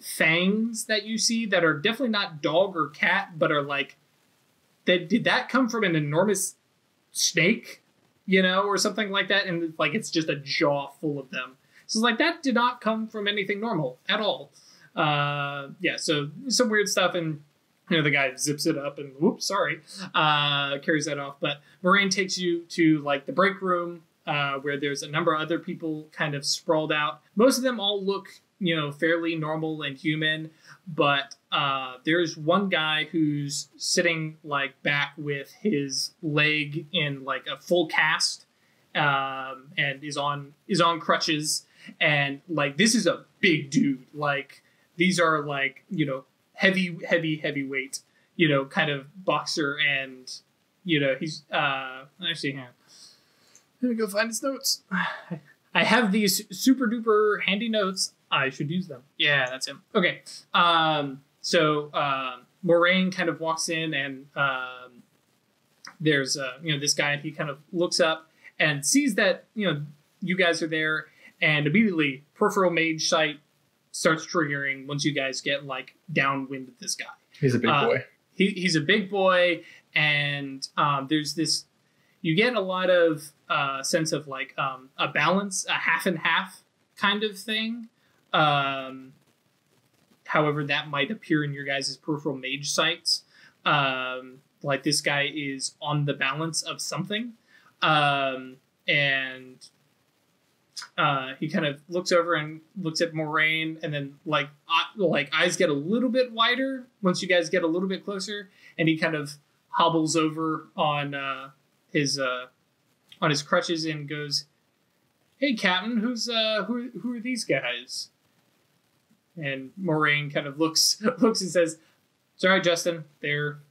fangs that you see that are definitely not dog or cat, but are like, did that come from an enormous snake, or something like that? And like it's just a jaw full of them. So it's like that did not come from anything normal at all. So some weird stuff, and the guy zips it up and whoops, sorry, carries that off. But Moraine takes you to like the break room, where there's a number of other people kind of sprawled out. Most of them all look, fairly normal and human, but there's one guy who's sitting like back with his leg in like a full cast, and is on crutches, and like this is a big dude. Like these are like, heavyweight, kind of boxer, and he's actually, hang on. Let me go find his notes. I have these super duper handy notes. I should use them. Yeah, that's him. Okay. So Moraine kind of walks in, and there's this guy, and he kind of looks up and sees that you guys are there, and immediately peripheral mage sight starts triggering once you guys get like downwind of this guy. He's a big boy. He's a big boy, and there's this. You get a lot of sense of like a balance, a half and half kind of thing. However, that might appear in your guys' peripheral mage sights. Like this guy is on the balance of something, and he kind of looks over and looks at Moraine, and then like eyes get a little bit wider once you guys get a little bit closer, and he kind of hobbles over on his crutches and goes, "Hey, Captain, who are these guys?" And Moraine kind of looks and says, "It's all right, Justin. They're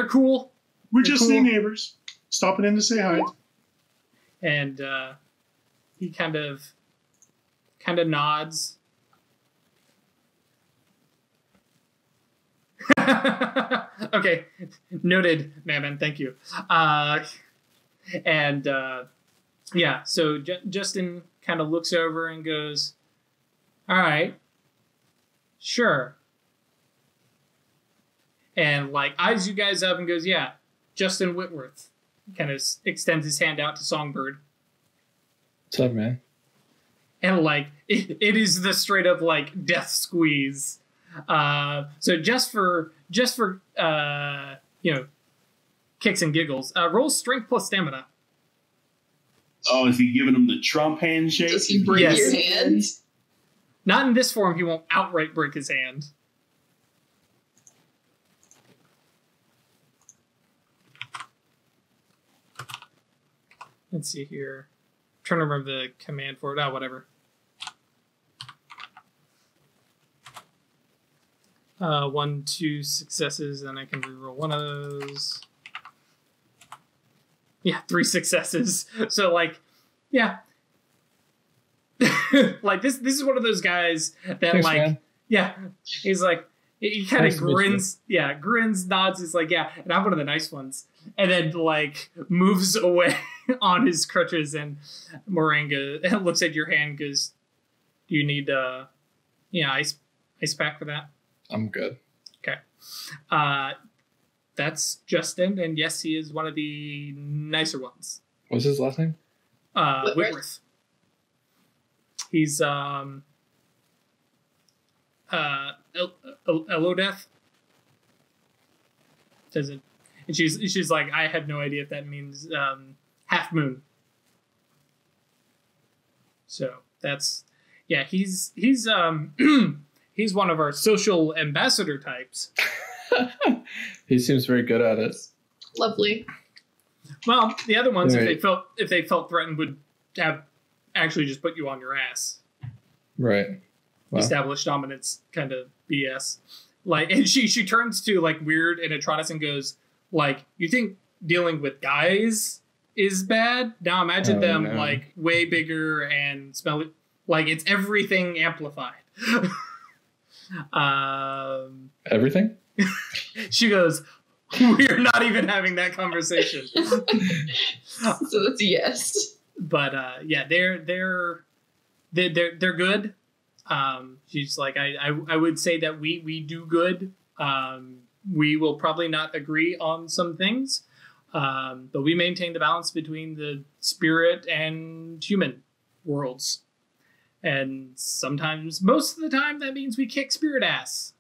cool. We're just cool neighbors, stopping in to say hi." And he kind of nods. Okay, noted, Mammon. Thank you. So Justin kind of looks over and goes, "All right, sure." And like eyes you guys up and goes, "Yeah, Justin Whitworth." Kind of extends his hand out to Songbird. What's up, man? And like it is the straight up like death squeeze. So just for kicks and giggles, roll strength plus stamina. Oh, is he giving him the Trump handshake? Does he break your hand? Not in this form. He won't outright break his hand. Let's see here. I'm trying to remember the command for it. Oh, whatever. 1, 2 successes, then I can reroll one of those. Yeah, 3 successes. So like, yeah. Like this is one of those guys that Thanks, like, man. Yeah, he's like, he kind of grins. Yeah, grins, nods. He's like, yeah, and I'm one of the nice ones. And then like moves away on his crutches, and Moraine looks at your hand, goes, "Do you need ice pack for that?" I'm good. Okay. That's Justin, and yes, he is one of the nicer ones. What's his last name? Whitworth. He's Elodeth. Doesn't, and she's like, I have no idea if that means half moon. So that's, yeah, he's he's one of our social ambassador types. He seems very good at it. Lovely. Well, the other ones, right, if they felt threatened, would have actually just put you on your ass. Right. Wow. Established dominance kind of BS. Like, and she turns to like Weird and Atronis and goes, like, you think dealing with guys is bad? Now imagine them like way bigger and smelly. Like it's everything amplified. Everything? She goes, we're not even having that conversation. So that's a yes. But yeah, they're good. She's like, I would say that we do good. We will probably not agree on some things, but we maintain the balance between the spirit and human worlds. And sometimes, most of the time, that means we kick spirit ass.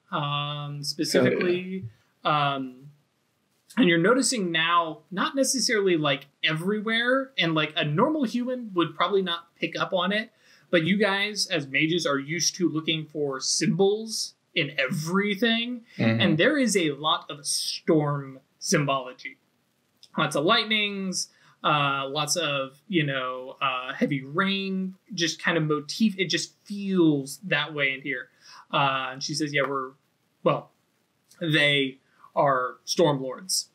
Specifically, and you're noticing now, not necessarily like everywhere, and like a normal human would probably not pick up on it, but you guys as mages are used to looking for symbols in everything, and there is a lot of storm symbology. Lots of lightnings, lots of, heavy rain, just kind of motif. It just feels that way in here. And she says, yeah, They are Stormlords.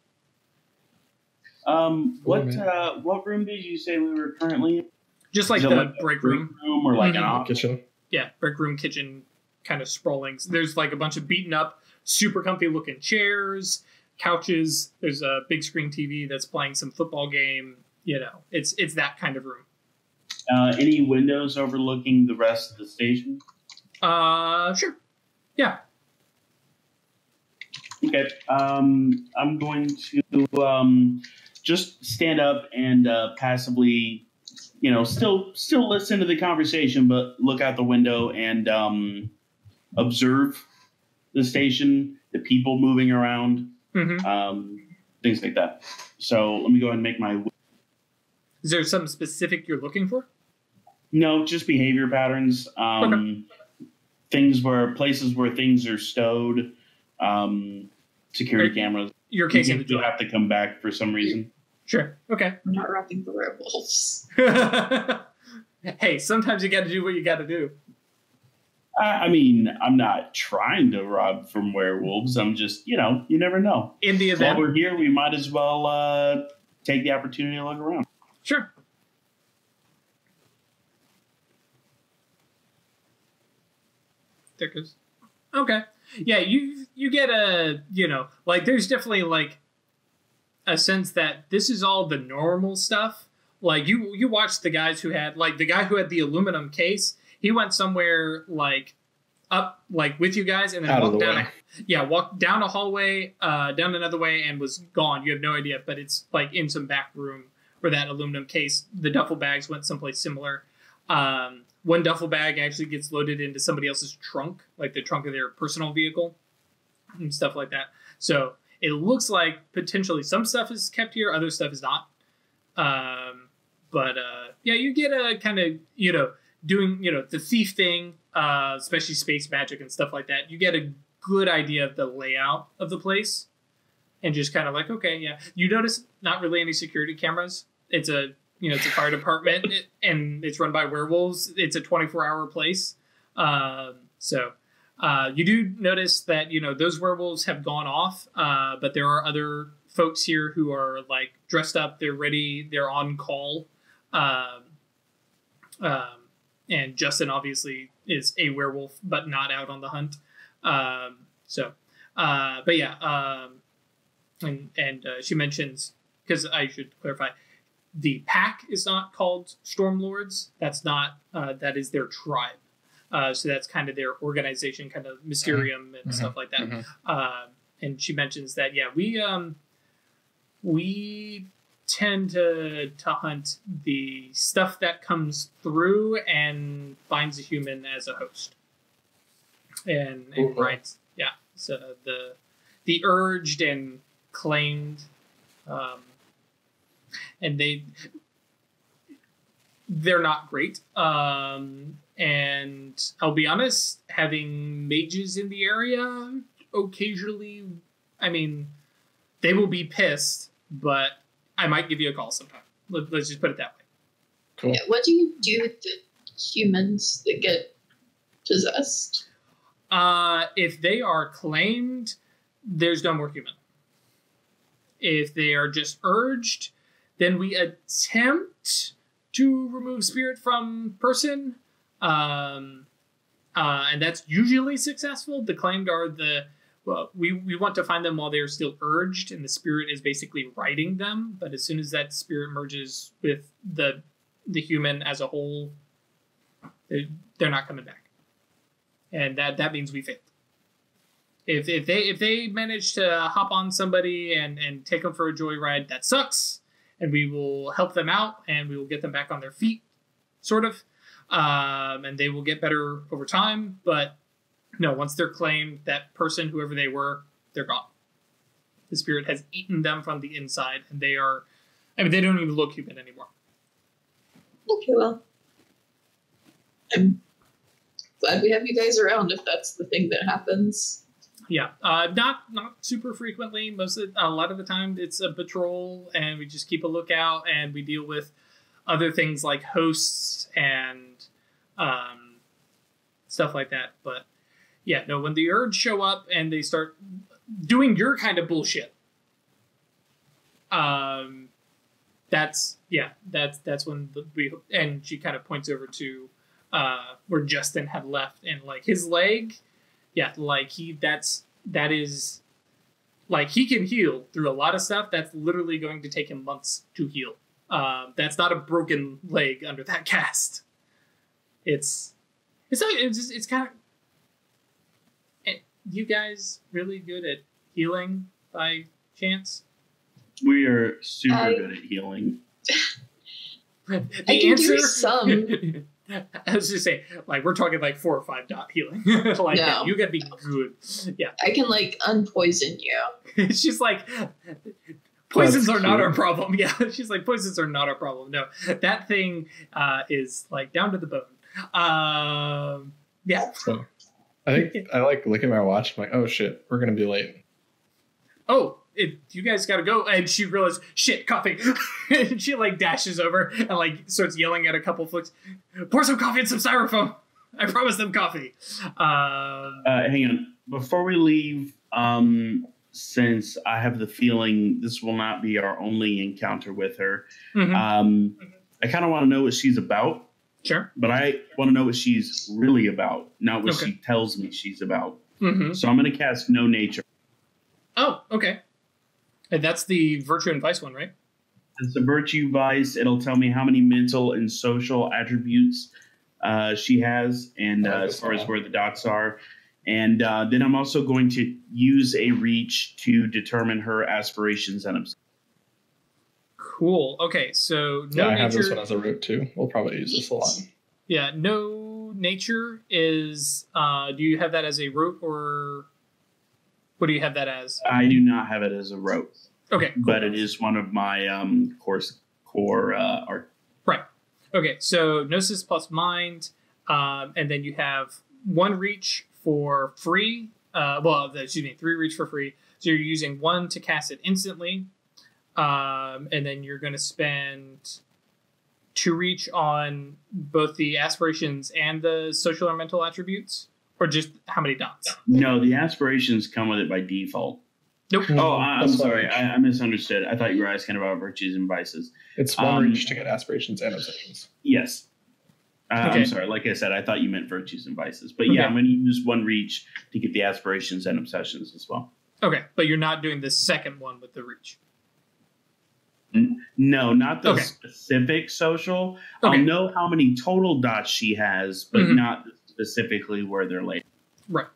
What room did you say we were currently in? Just like the break room. Or like an office? Kitchen. Yeah, break room, kitchen, kind of sprawling. There's like a bunch of beaten up, super comfy looking chairs, couches. There's a big screen TV that's playing some football game. You know, it's that kind of room. Any windows overlooking the rest of the station? Sure. Yeah. Okay. I'm going to just stand up and passively, still listen to the conversation, but look out the window and observe the station, the people moving around, things like that. So let me go ahead and make my. Is there something specific you're looking for? No, just behavior patterns. Places where things are stowed. Security cameras. You're casing the door. You have to come back for some reason. Sure. Okay. I'm not robbing the werewolves. Hey, sometimes you got to do what you got to do. I mean, I'm not trying to rob from werewolves. I'm just, you never know. In the event. While we're here, we might as well take the opportunity to look around. Sure. There goes. Okay. Yeah, you get a, there's definitely like a sense that this is all the normal stuff. Like you watch the guys who had, like the guy who had the aluminum case, he went somewhere like up, like with you guys and then walked down a hallway, down another way and was gone. You have no idea, but it's like in some back room where that aluminum case, the duffel bags went someplace similar. One duffel bag actually gets loaded into somebody else's trunk, like the trunk of their personal vehicle and stuff like that. So it looks like potentially some stuff is kept here, other stuff is not. You get a kind of, doing, the thief thing, especially space magic and stuff like that. You get a good idea of the layout of the place and just kind of like, okay, yeah. You notice not really any security cameras. It's a fire department and it's run by werewolves. It's a 24-hour place. You do notice that, those werewolves have gone off, but there are other folks here who are like dressed up. They're ready. They're on call. And Justin obviously is a werewolf, but not out on the hunt. She mentions, because I should clarify, the pack is not called Stormlords. That's not, that is their tribe. So that's kind of their organization, kind of Mysterium and stuff like that. And she mentions that, yeah, we tend to hunt the stuff that comes through and finds a human as a host. And rights. Yeah. So the urged and claimed, and they're not great. And I'll be honest, having mages in the area occasionally, I mean, they will be pissed, but I might give you a call sometime. Let's just put it that way. Cool. Yeah, what do you do with the humans that get possessed? If they are claimed, there's no more human. If they are just urged, then we attempt to remove spirit from person. And that's usually successful. The claimed are we want to find them while they're still urged, and the spirit is basically riding them. But as soon as that spirit merges with the human as a whole, they're not coming back. And that means we failed. If they manage to hop on somebody and take them for a joyride, that sucks. And we will help them out and we will get them back on their feet, sort of. And they will get better over time. But no, once they're claimed, that person, whoever they were, they're gone. The spirit has eaten them from the inside, and they don't even look human anymore. Okay, well, I'm glad we have you guys around if that's the thing that happens. Yeah, not super frequently. A lot of the time, it's a patrol, and we just keep a lookout, and we deal with other things like hosts and stuff like that. But yeah, no, when the urge show up and they start doing your kind of bullshit. That's when and she kind of points over to where Justin had left, and like his leg, like that is like he can heal through a lot of stuff. That's literally going to take him months to heal. That's not a broken leg under that cast. It's kind of. You guys really good at healing by chance? We are super good at healing. I can do some. I was just saying, like, we're talking like 4 or 5 dot healing. Like, no. You gotta be good. Yeah. I can, like, unpoison you. She's like, poisons are not our problem. Yeah. She's like, poisons are not our problem. No. That thing is, like, down to the bone. Yeah. So, I think I like looking at my watch. I'm like, oh shit, we're gonna be late. Oh, you guys gotta go. And she realizes, shit, coffee. And she like dashes over and like starts yelling at a couple folks, pour some coffee and some styrofoam. I promised them coffee. Hang on. Before we leave, since I have the feeling this will not be our only encounter with her, I kind of want to know what she's about. Sure. But I want to know what she's really about, not what she tells me she's about. So I'm going to cast No Nature. Oh, okay. And that's the Virtue and Vice one, right? It's a Virtue Vice. It'll tell me how many mental and social attributes she has, and as far as where the dots are. And then I'm also going to use a reach to determine her aspirations and obsessions. Cool. Okay, so no I nature, have this one as a root too. We'll probably use this a lot. Yeah, No Nature is. Do you have that as a root, or what do you have that as? I do not have it as a rote. Okay, cool. But it is one of my core art. Right. Okay, so Gnosis plus Mind, and then you have 1 reach for free. 3 reach for free. So you're using 1 to cast it instantly. And then you're going to spend 2 reach on both the aspirations and the social or mental attributes, or just how many dots? No, the aspirations come with it by default. Nope. Oh, I'm sorry. I misunderstood. I thought you were asking about virtues and vices. It's 1 reach to get aspirations and obsessions. Yes. Okay. I'm sorry. Like I said, I thought you meant virtues and vices. But yeah, I'm going to use 1 reach to get the aspirations and obsessions as well. Okay, but you're not doing the second one with the reach. No, not the specific social. Okay. I'll know how many total dots she has, but not specifically where they're laid. Right.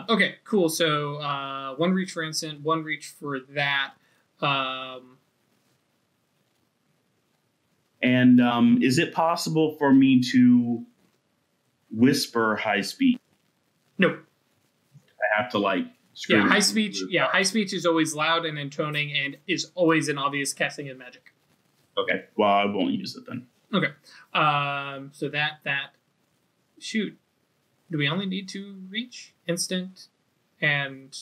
Okay, cool. So 1 reach for instant, 1 reach for that. And is it possible for me to whisper high speech? Nope. I have to like scream. Yeah, high speech. Yeah, high speech is always loud and intoning, and is always an obvious casting of magic. Okay. Well, I won't use it then. Okay. So that. Shoot. Do we only need 2 reach, instant, and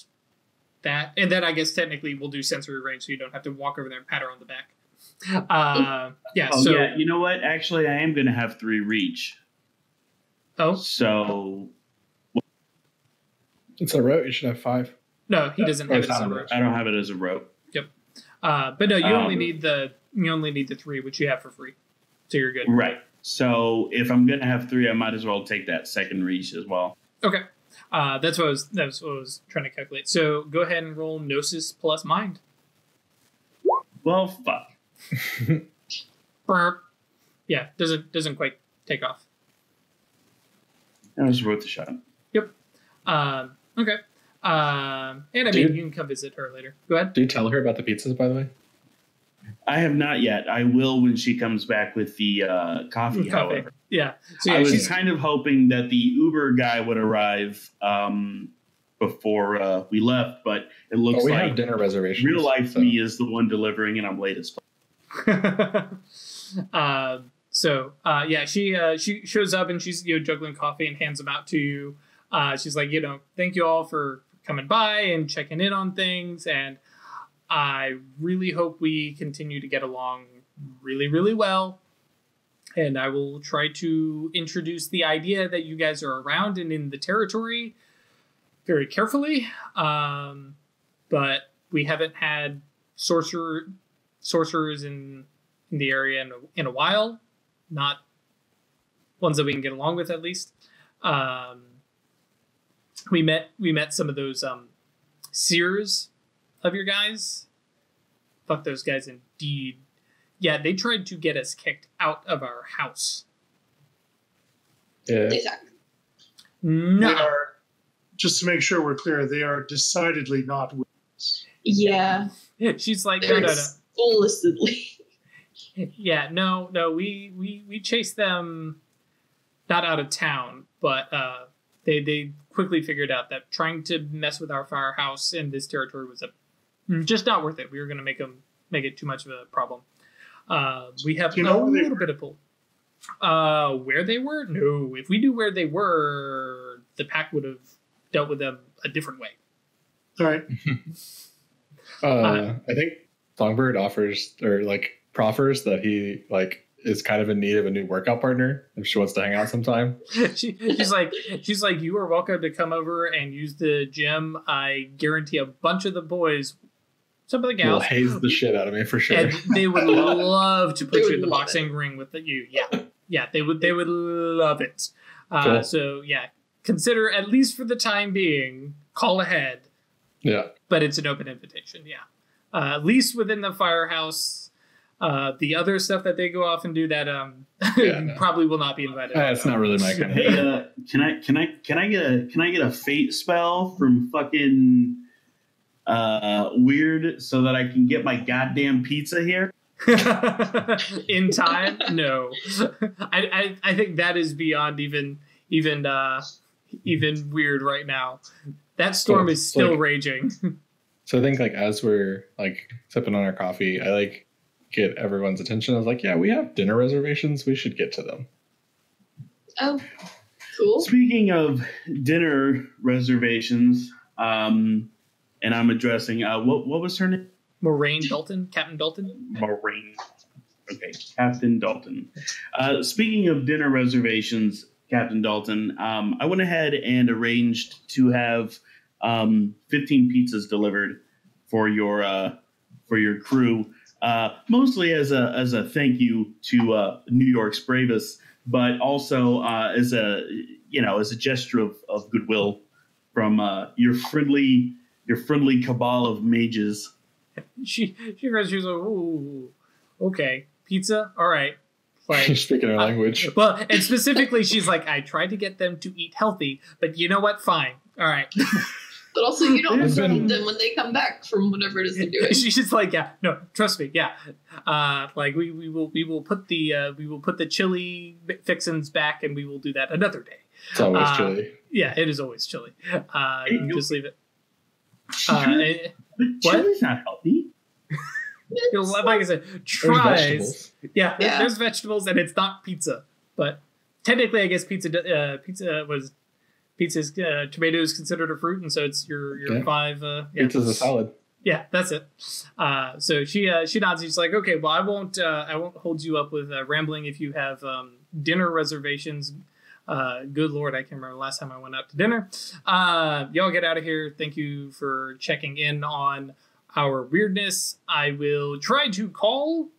that? And then I guess technically we'll do sensory range, so you don't have to walk over there and pat her on the back. Yeah. Oh, so yeah. You know what? Actually, I am going to have 3 reach. Oh. So. It's a rote. You should have 5. No, he doesn't have it as a roach. I don't have it as a rope. Yep. But no, you only need the 3, which you have for free, so you're good. Right. So if I'm gonna have 3, I might as well take that second reach as well. Okay. That's what I was trying to calculate. So go ahead and roll Gnosis plus Mind. Well, fuck. Burp. Yeah, doesn't quite take off. That was worth a shot. Yep. Okay. And I mean, you can come visit her later. Go ahead. Do you tell her about the pizzas, by the way? I have not yet. I will when she comes back with the coffee, however. Yeah. So I was kind of hoping that the Uber guy would arrive before we left, but it looks we like have dinner reservations. Real life me is the one delivering, and I'm late as fuck. She shows up and she's juggling coffee and hands them out to you. She's like, thank you all for coming by and checking in on things, and I really hope we continue to get along really, really well. And I will try to introduce the idea that you guys are around and in the territory very carefully. but we haven't had sorcerers in the area in a while. Not ones that we can get along with, at least. We met some of those seers of your guys. Fuck those guys indeed. Yeah, they tried to get us kicked out of our house. Yeah. Exactly. No. They are, just to make sure we're clear, they are decidedly not witches. Yeah. She's like, no. Explicitly. Yeah, no. We chased them not out of town, but they quickly figured out that trying to mess with our firehouse in this territory was just not worth it. We were going to make it too much of a problem. We have a little bit of pull. Where they were? No. If we knew where they were, the pack would have dealt with them a different way. All right. I think Songbird proffers that he is kind of in need of a new workout partner if she wants to hang out sometime. she's like, you are welcome to come over and use the gym. I guarantee a bunch of the boys, some of the gals, will haze the shit out of me for sure. And they would love to put you in the boxing ring with you. Yeah, they would love it. Cool. So yeah, consider, at least for the time being, call ahead. Yeah, but it's an open invitation. Yeah, at least within the firehouse. The other stuff that they go off and do that probably will not be invited. It's not really my kind of thing. Can I get a fate spell from fucking Weird so that I can get my goddamn pizza here? In time? No. I think that is beyond even Weird right now. That storm is still raging. So I think as we're sipping on our coffee, I get everyone's attention. I was like, yeah, we have dinner reservations. We should get to them. Oh, cool. Speaking of dinner reservations, and I'm addressing, what was her name? Moraine Dalton? Captain Dalton? Moraine. Okay, Captain Dalton. Speaking of dinner reservations, Captain Dalton, I went ahead and arranged to have 15 pizzas delivered for your crew. Mostly as a thank you to New York's bravest, but also as a gesture of goodwill from your friendly cabal of mages. She was like, ooh, okay, pizza, all right. She's speaking her language. Well, and specifically, she's like, I tried to get them to eat healthy, but you know what? Fine, all right. But also, you don't feed them when they come back from whatever it is they're doing. She's just like, yeah, no, trust me, yeah. We will put the chili fixins back, and we will do that another day. It's always chili. Yeah, it is always chili. Just leave it. Chili's not healthy. Like I said, tries. Yeah, there's vegetables, and it's not pizza. But technically, I guess pizza's tomatoes considered a fruit, and so it's your 5. Pizza's a salad. Yeah, that's it. So she nods. She's like, okay, well, I won't hold you up with rambling if you have dinner reservations. Good Lord, I can't remember the last time I went out to dinner. Y'all get out of here. Thank you for checking in on our weirdness. I will try to call,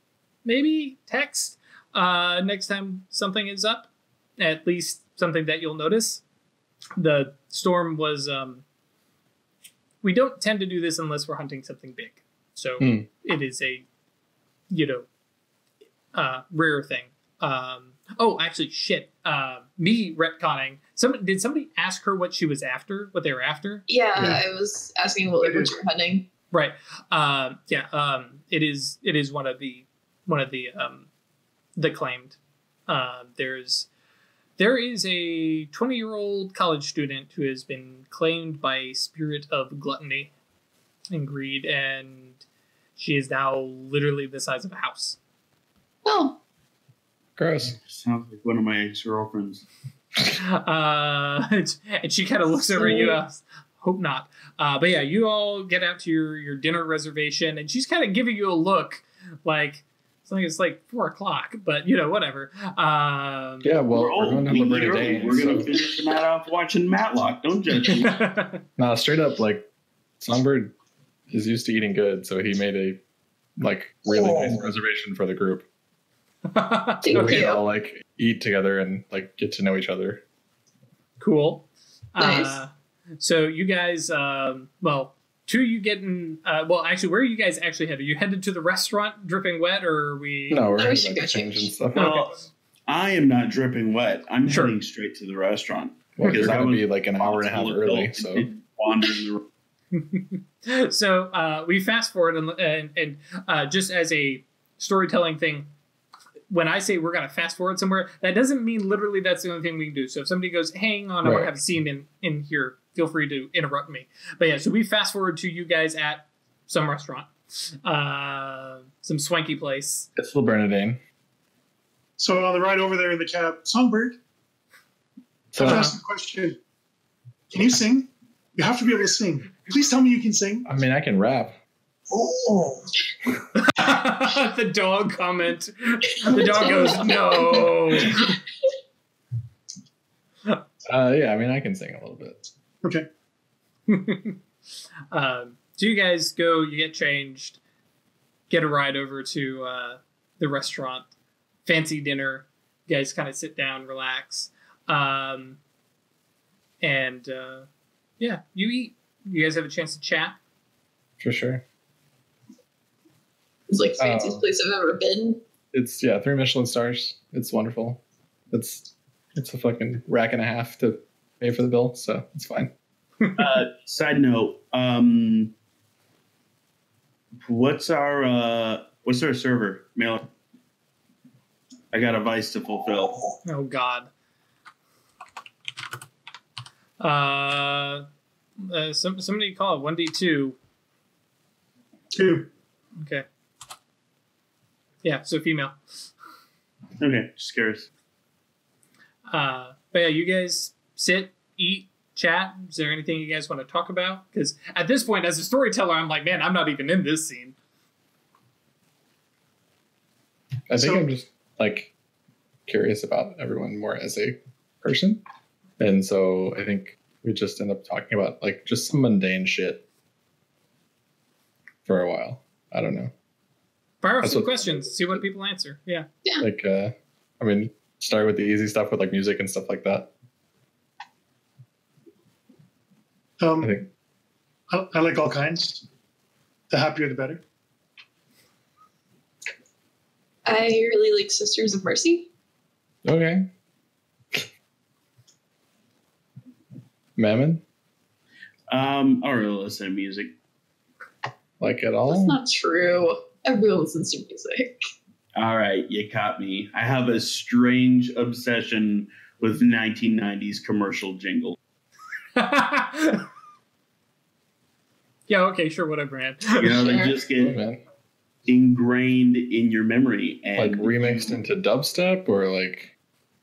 maybe text, next time something is up. At least something that you'll notice. The storm was, we don't tend to do this unless we're hunting something big. So it is a, rare thing. Actually, shit. Me retconning. Did somebody ask her what she was after? What they were after? Yeah. I was asking what you were hunting. Right. It is one of the claimed. There is a 20-year-old college student who has been claimed by a spirit of gluttony and greed, and she is now literally the size of a house. Oh. Gross. Sounds like one of my ex-girlfriends. And she kind of looks over at you. Hope not. But yeah, you all get out to your dinner reservation, and she's kind of giving you a look like, it's like 4:00, but whatever. Yeah, well, we're going to have a day. We're going to finish the night off watching Matlock. Don't judge me. No, straight up, Songbird is used to eating good, so he made a really nice reservation for the group. Thank So we you. can all eat together and get to know each other. Cool. Nice. So you guys, two of you getting, actually, where are you guys actually headed? Are you headed to the restaurant Dripping Wet, or are we? No, we're We headed should to go change and stuff. Well, I am not dripping wet. I'm Sure. heading straight to the restaurant. Well, you're because I going to was be like an hour and a half responsible early, adult so and didn't wander in the So we fast forward and just as a storytelling thing, when I say we're going to fast forward somewhere, that doesn't mean literally that's the only thing we can do. So if somebody goes, hang on, I want to have a scene in here, feel free to interrupt me. But yeah, so we fast forward to you guys at some restaurant, some swanky place. it's the Bernadine. So on the ride over there in the cab, Songbird, So I have to ask you a question. Can you sing? You have to be able to sing. Please tell me you can sing. I mean, I can rap. Oh. The dog comment. The dog goes, no. Yeah, I mean, I can sing a little bit. Okay. So you guys go, you get changed, get a ride over to the restaurant, fancy dinner. You guys kind of sit down, relax. Yeah, you eat. You guys have a chance to chat. For sure. It's like the fanciest place I've ever been. It's 3 Michelin stars. It's wonderful. It's a fucking rack and a half to pay for the bill, so it's fine. Side note, what's our server? Mail. I got a vice to fulfill. Oh God. Somebody call it 1D2. 2. Okay. Yeah, so female. Okay, just curious. But yeah, you guys sit, eat, chat. Is there anything you guys want to talk about? Because at this point, as a storyteller, I'm like, man, I'm not even in this scene. I think I'm just curious about everyone more as a person. And so I think we just end up talking about just some mundane shit for a while. I don't know. Fire off some questions. See what people answer. Yeah. I mean, start with the easy stuff with music and stuff like that. I think I like all kinds. The happier, the better. I really like Sisters of Mercy. Okay. Mammon? I don't really listen to music. At all? That's not true. Everyone listens to music. All right, you caught me. I have a strange obsession with 1990s commercial jingle. Yeah, okay, sure, whatever, man. You know, they just get ingrained in your memory. And remixed into dubstep or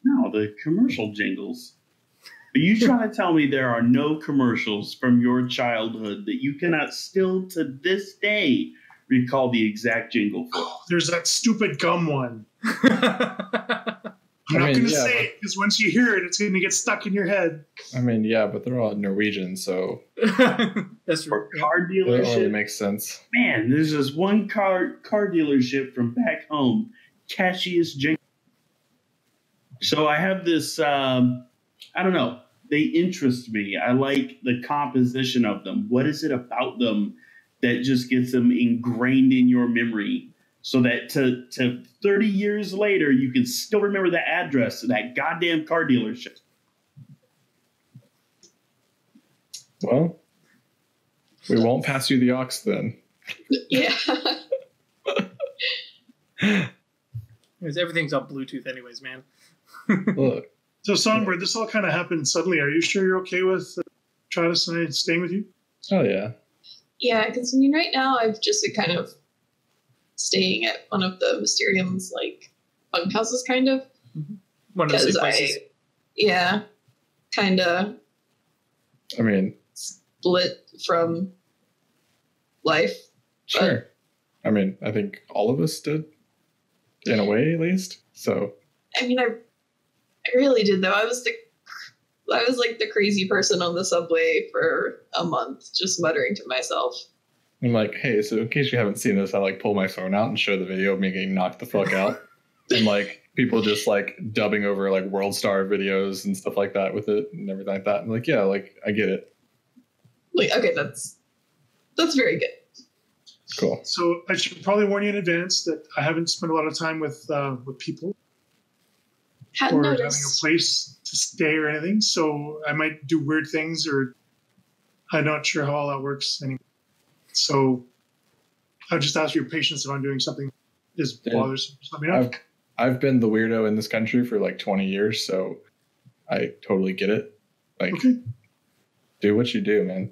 No, the commercial jingles. Are you trying to tell me there are no commercials from your childhood that you cannot still to this day recall the exact jingle for? There's that stupid gum one. I'm not going to say it because once you hear it, it's going to get stuck in your head. I mean, yeah, but they're all Norwegian, so that's for true. car it only dealership. makes sense. Man, there's this one car dealership from back home, catchiest jingle. So I have this. I don't know. They interest me. I like the composition of them. What is it about them that just gets them ingrained in your memory? So that to 30 years later, you can still remember the address of that goddamn car dealership. Well, we won't pass you the aux then. Yeah. Because everything's on Bluetooth anyways, man. Look. So, Songbird, this all kind of happened suddenly. Are you sure you're okay with Travis and I staying with you? Oh, yeah. Yeah, because right now I've just been kind of staying at one of the Mysterium's bunkhouses, kind of. One of the safe places. Kind of. I mean, split from life. Sure. I mean, I think all of us did, in a way, at least. So. I mean, I really did, though. I was the crazy person on the subway for a month, just muttering to myself. I'm like, hey, so in case you haven't seen this, I like pull my phone out and show the video of me getting knocked the fuck out. And like people just like dubbing over like World Star videos and stuff like that with it and everything like that. I'm like, yeah, like I get it. Like, okay, that's very good. Cool. So I should probably warn you in advance that I haven't spent a lot of time with people Hadn't or having a noticed. place to stay or anything. So I might do weird things, or I'm not sure how all that works anymore. So I'll just ask for your patience if I'm doing something that is bothersome. Just let me know. I've been the weirdo in this country for like 20 years, so I totally get it. Like, Okay. do what you do, man.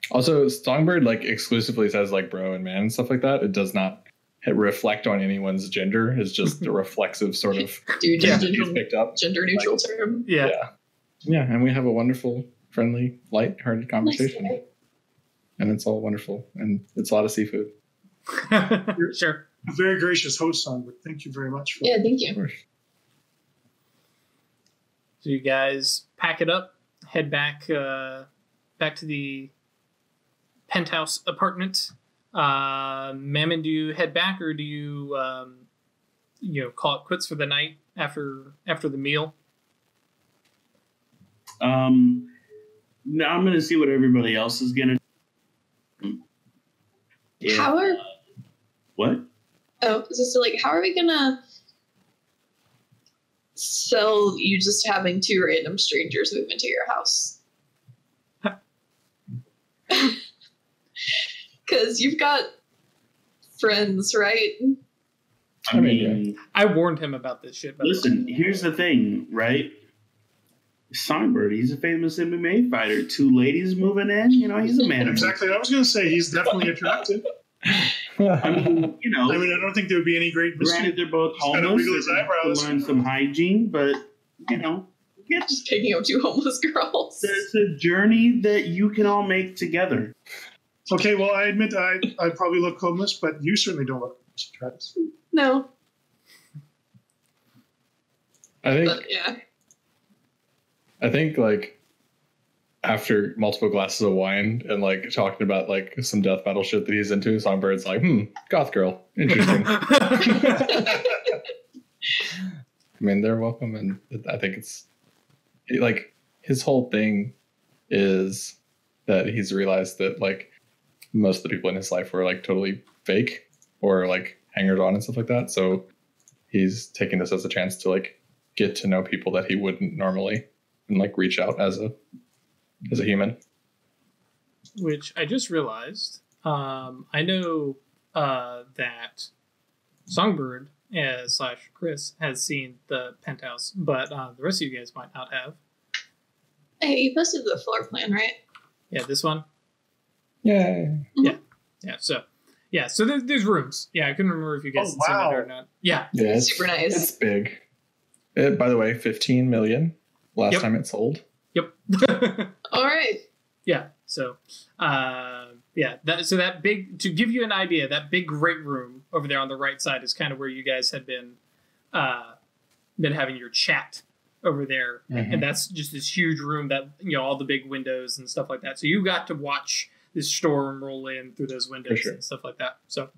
Also, Songbird like exclusively says like bro and man and stuff like that. It does not reflect on anyone's gender. It's just a reflexive sort of Dude, yeah, gender, he's picked up. gender neutral term. Yeah. Yeah, and we have a wonderful, friendly, light-hearted conversation. Nice. And it's all wonderful. And it's a lot of seafood. Sure. A very gracious host, Songbird. Thank you very much. Yeah, thank Of you. course. So you guys pack it up, head back to the penthouse apartment. Mammon, do you head back or do you call it quits for the night after the meal? No, I'm gonna see what everybody else is gonna do. Yeah. How are What? how are we gonna sell you just having two random strangers move into your house? Because you've got friends, right? I mean, I warned him about this shit. listen, here's the thing, right? Songbird, he's a famous MMA fighter. Two ladies moving in, he's a man of Exactly. I was going to say he's definitely attractive. I mean, I don't think there would be any great mystery. granted they're both Just gotta homeless. wiggle his They have to eyebrows. learn some hygiene, but Just picking up two homeless girls. it's a journey that you can all make together. Okay, well, I admit I probably look homeless, but you certainly don't look homeless, Travis. No, I but yeah. think like after multiple glasses of wine and like talking about like some death metal shit that he's into, Songbird's like, goth girl. Interesting. I mean, they're welcome, and I think it's like his whole thing is that he's realized that like most of the people in his life were like totally fake or like hangers on and stuff like that. So he's taking this as a chance to like get to know people that he wouldn't normally and like reach out as a human. Which I just realized. I know that Songbird / Chris has seen the penthouse, but the rest of you guys might not have. Hey, you posted the floor plan, right? Yeah, this one. Yay. So there's rooms. Yeah, I couldn't remember if you guys had seen it or not. Yeah. Yeah, it's Super nice. It's big. By the way, 15 million last time it sold. Yep. All right. Yeah. So, that big, to give you an idea, that big great room over there on the right side is kind of where you guys had been having your chat over there. Mm-hmm. And that's just this huge room that, all the big windows and stuff like that. So you got to watch this storm roll in through those windows and stuff like that. So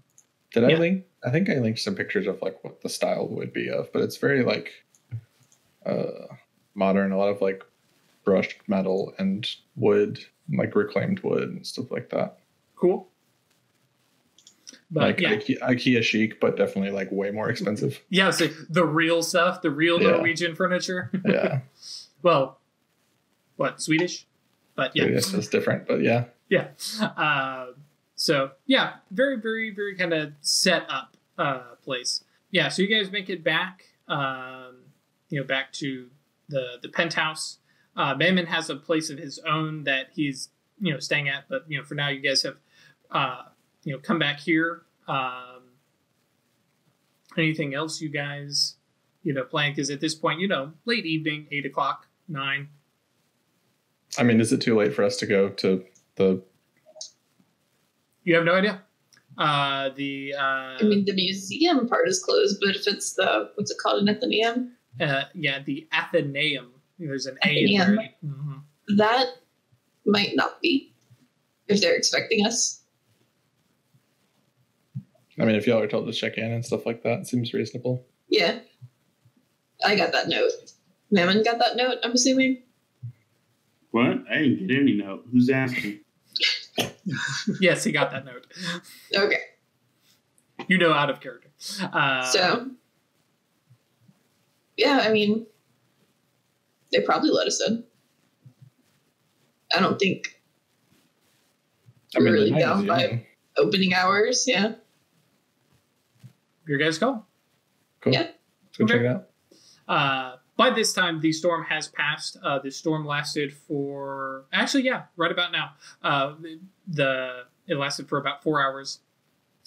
did I link? I think I linked some pictures of like what the style would be of, but it's very like modern, a lot of like brushed metal and wood, like reclaimed wood and stuff like that. Cool. But like IKEA chic, but definitely like way more expensive. Yeah, so the real stuff, the real Norwegian furniture. Yeah. Well, what, Swedish? But yeah. Swedish is different, but yeah. Yeah. So yeah, very, very, very kind of set up place. Yeah, so you guys make it back, back to the penthouse. Mammon has a place of his own that he's, staying at, but, for now you guys have, come back here. Anything else you guys, plan? Because at this point, late evening, 8 o'clock, 9. I mean, is it too late for us to go to the... You have no idea? I mean, the museum part is closed, but if it's what's it called, an Athenaeum? The Athenaeum. There's an Athenaeum. A there. Mm-hmm. That might not be. if they're expecting us. I mean, if y'all are told to check in and stuff like that, it seems reasonable. Yeah. I got that note. Mammon got that note, I'm assuming. What? I didn't get any note. Who's asking? Yes, he got that note. Okay. You know, out of character. So, yeah, I mean, they probably let us in. I don't think we're really down by opening hours. Yeah. Your guys' call. Cool. Yeah. Let's go check it out. By this time, the storm has passed. The storm lasted for right about now. It lasted for about 4 hours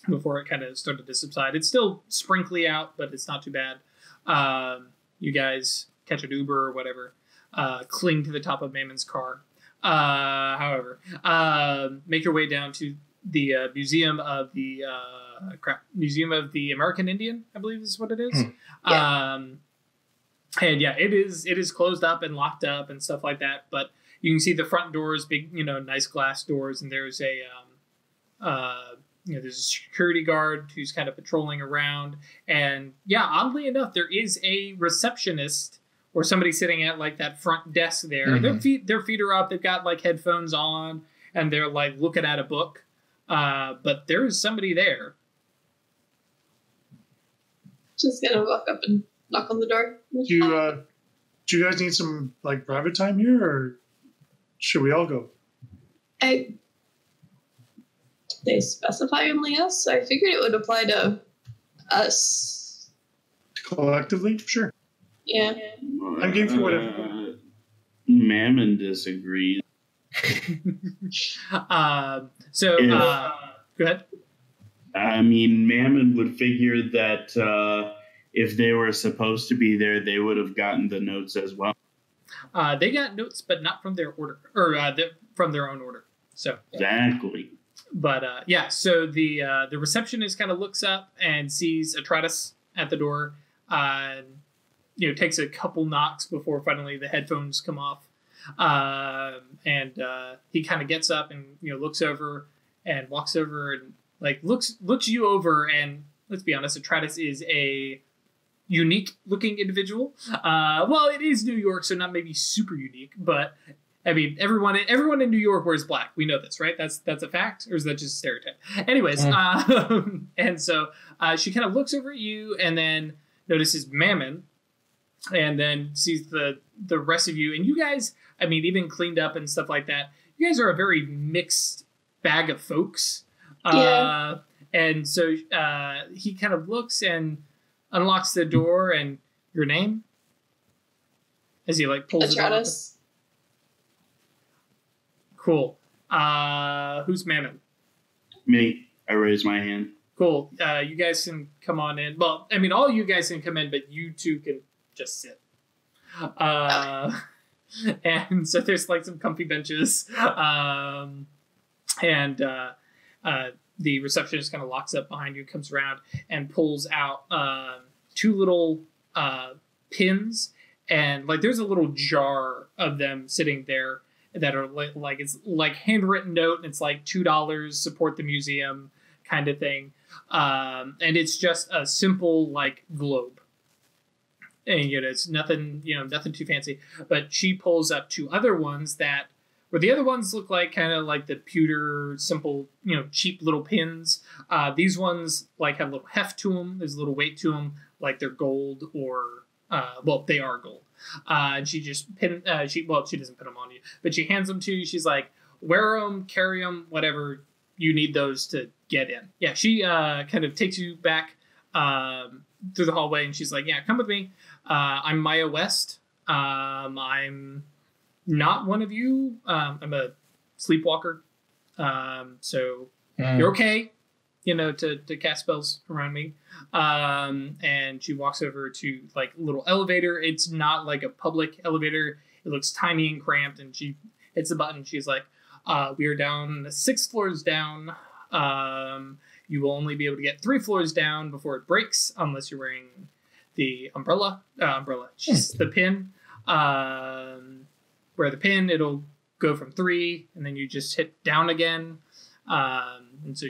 before it kind of started to subside. It's still sprinkly out, but it's not too bad. You guys catch an Uber or whatever, cling to the top of Mammon's car. However, make your way down to the Museum of the American Indian, I believe is what it is. Yeah. And yeah, it is closed up and locked up and stuff like that. But you can see the front doors, big, nice glass doors, and there's there's a security guard who's kind of patrolling around. And yeah, oddly enough, there is a receptionist or somebody sitting at like that front desk there. Mm-hmm. Their feet are up. They've got like headphones on, and they're like looking at a book. But there is somebody there. Just gonna walk up and knock on the door. Do you guys need some like private time here, or should we all go? They specify only us. I figured it would apply to us collectively. Sure. Yeah. I'm game for whatever. Mammon disagrees. Go ahead. I mean, Mammon would figure that if they were supposed to be there, they would have gotten the notes as well. They got notes, but not from their order, or from their own order. So exactly. But so the receptionist kind of looks up and sees Atratus at the door. And takes a couple knocks before finally the headphones come off. And he kind of gets up and looks over and walks over and like looks you over, and let's be honest, Atratus is a unique looking individual. Well, it is New York, so not maybe super unique, but I mean everyone in New York wears black. We know this, right? That's a fact, or is that just a stereotype? Anyways, and so she kind of looks over at you and then notices Mammon, and then sees the rest of you, and you guys, I mean, even cleaned up and stuff like that, you guys are a very mixed bag of folks. Yeah. And so he kind of looks and unlocks the door, and your name? As he like pulls Atratus. it open. Cool. Who's Mammon? Me. I raise my hand. Cool. You guys can come on in. Well, I mean, all you guys can come in, but you two can just sit. And so there's like some comfy benches. The receptionist kind of locks up behind you, comes around and pulls out two little pins, and like there's a little jar of them sitting there that are like it's like handwritten note, and it's like $2, support the museum kind of thing, and it's just a simple like globe, and it's nothing nothing too fancy. But she pulls up two other ones where the other ones look like kind of like the pewter, simple, cheap little pins. These ones like have a little heft to them. There's a little weight to them, like they're gold or, they are gold. And she just she doesn't pin them on you, but she hands them to you. She's like, wear them, carry them, whatever you need those to get in. Yeah, she kind of takes you back through the hallway, and she's like, yeah, come with me. I'm Maya West. I'm not one of you. I'm a sleepwalker. So you're okay, to cast spells around me. And she walks over to like a little elevator. It's not like a public elevator. It looks tiny and cramped, and she hits the button. She's like, we are down 6 floors down. You will only be able to get 3 floors down before it breaks, unless you're wearing the umbrella. The pin. Wear the pin, it'll go from 3, and then you just hit down again. And so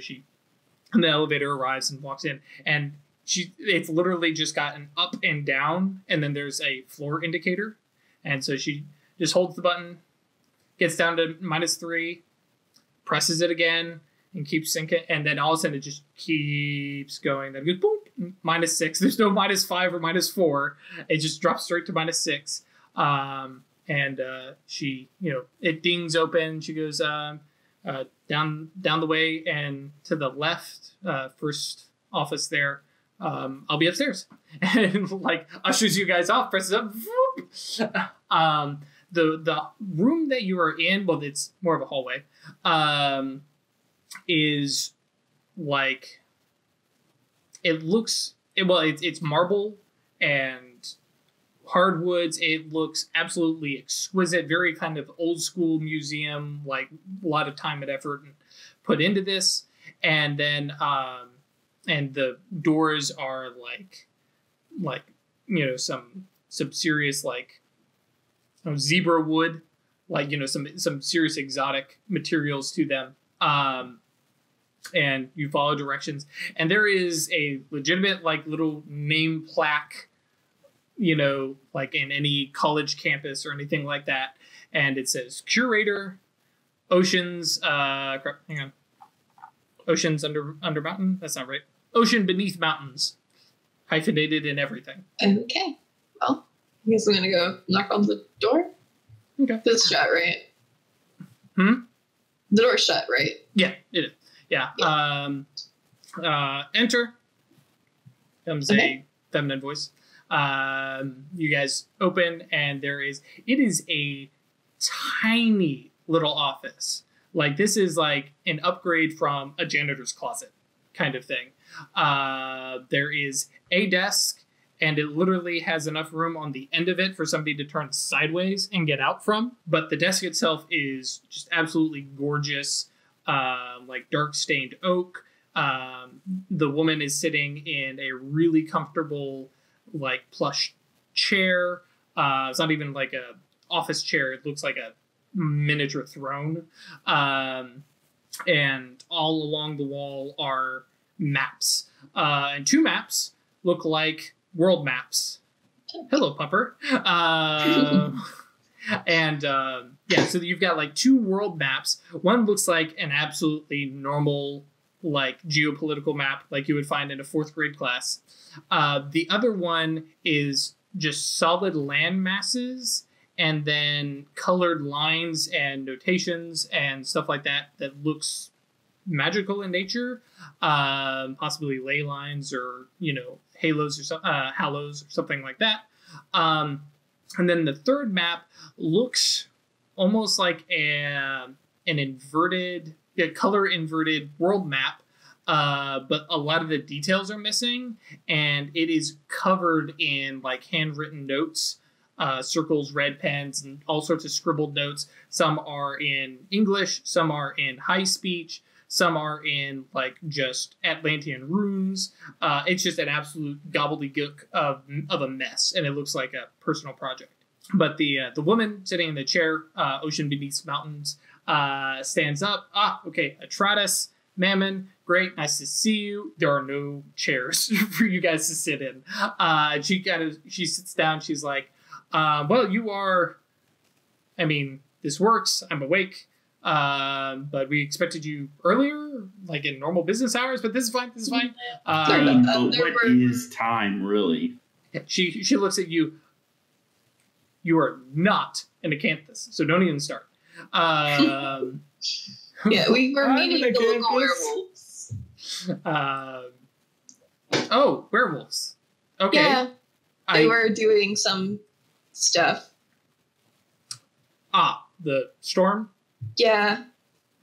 and the elevator arrives and walks in, and it's literally just got an up and down, and then there's a floor indicator. And so she just holds the button, gets down to -3, presses it again, and keeps sinking. And then all of a sudden it just keeps going. Then it goes boom, -6. There's no -5 or -4. It just drops straight to -6. And she, it dings open. She goes down the way and to the left, first office there. I'll be upstairs. And like ushers you guys off, presses up. The room that you are in, well, it's more of a hallway, is like, it's marble and hardwoods. It looks absolutely exquisite, very kind of old school museum, like a lot of time and effort put into this. And then and the doors are like some serious like zebra wood, like some serious exotic materials to them. And you follow directions, and there is a legitimate like little name plaque, like in any college campus or anything like that, and it says curator Oceans Oceans under mountain. That's not right. Ocean beneath mountains, hyphenated in everything. Okay, well, I guess I'm gonna go knock on the door. Okay, it's shut, right? The door's shut, right? Yeah, it is. Yeah. Enter. Comes a feminine voice. You guys open, and it is a tiny little office. Like, this is like an upgrade from a janitor's closet kind of thing. There is a desk, and it literally has enough room on the end of it for somebody to turn sideways and get out from. But the desk itself is just absolutely gorgeous, like dark stained oak. The woman is sitting in a really comfortable, like plush chair. It's not even like a office chair. It looks like a miniature throne. And all along the wall are maps. And 2 maps look like world maps. Hello, Pupper. So you've got like 2 world maps. One looks like an absolutely normal, like geopolitical map, like you would find in a 4th grade class. The other one is just solid land masses, and then colored lines and notations and stuff like that looks magical in nature, possibly ley lines or halos or halos or something like that. And then the 3rd map looks almost like an inverted, color inverted world map, but a lot of the details are missing, and it is covered in like handwritten notes. Circles, red pens, and all sorts of scribbled notes. Some are in English, some are in high speech, some are in like just Atlantean runes. It's just an absolute gobbledygook of a mess, and it looks like a personal project. But the woman sitting in the chair, Ocean Beneath Mountains, stands up. Okay, Atratus, Mammon, great, nice to see you. There are no chairs for you guys to sit in. She sits down. She's like, well, you are, this works. I'm awake. But we expected you earlier, like in normal business hours, but this is fine. This is fine. What is time, really? She looks at you. You are not an acanthus, so don't even start. Yeah, we were meeting the local werewolves. Oh, werewolves. Okay. Yeah, they were doing some stuff. The storm? Yeah,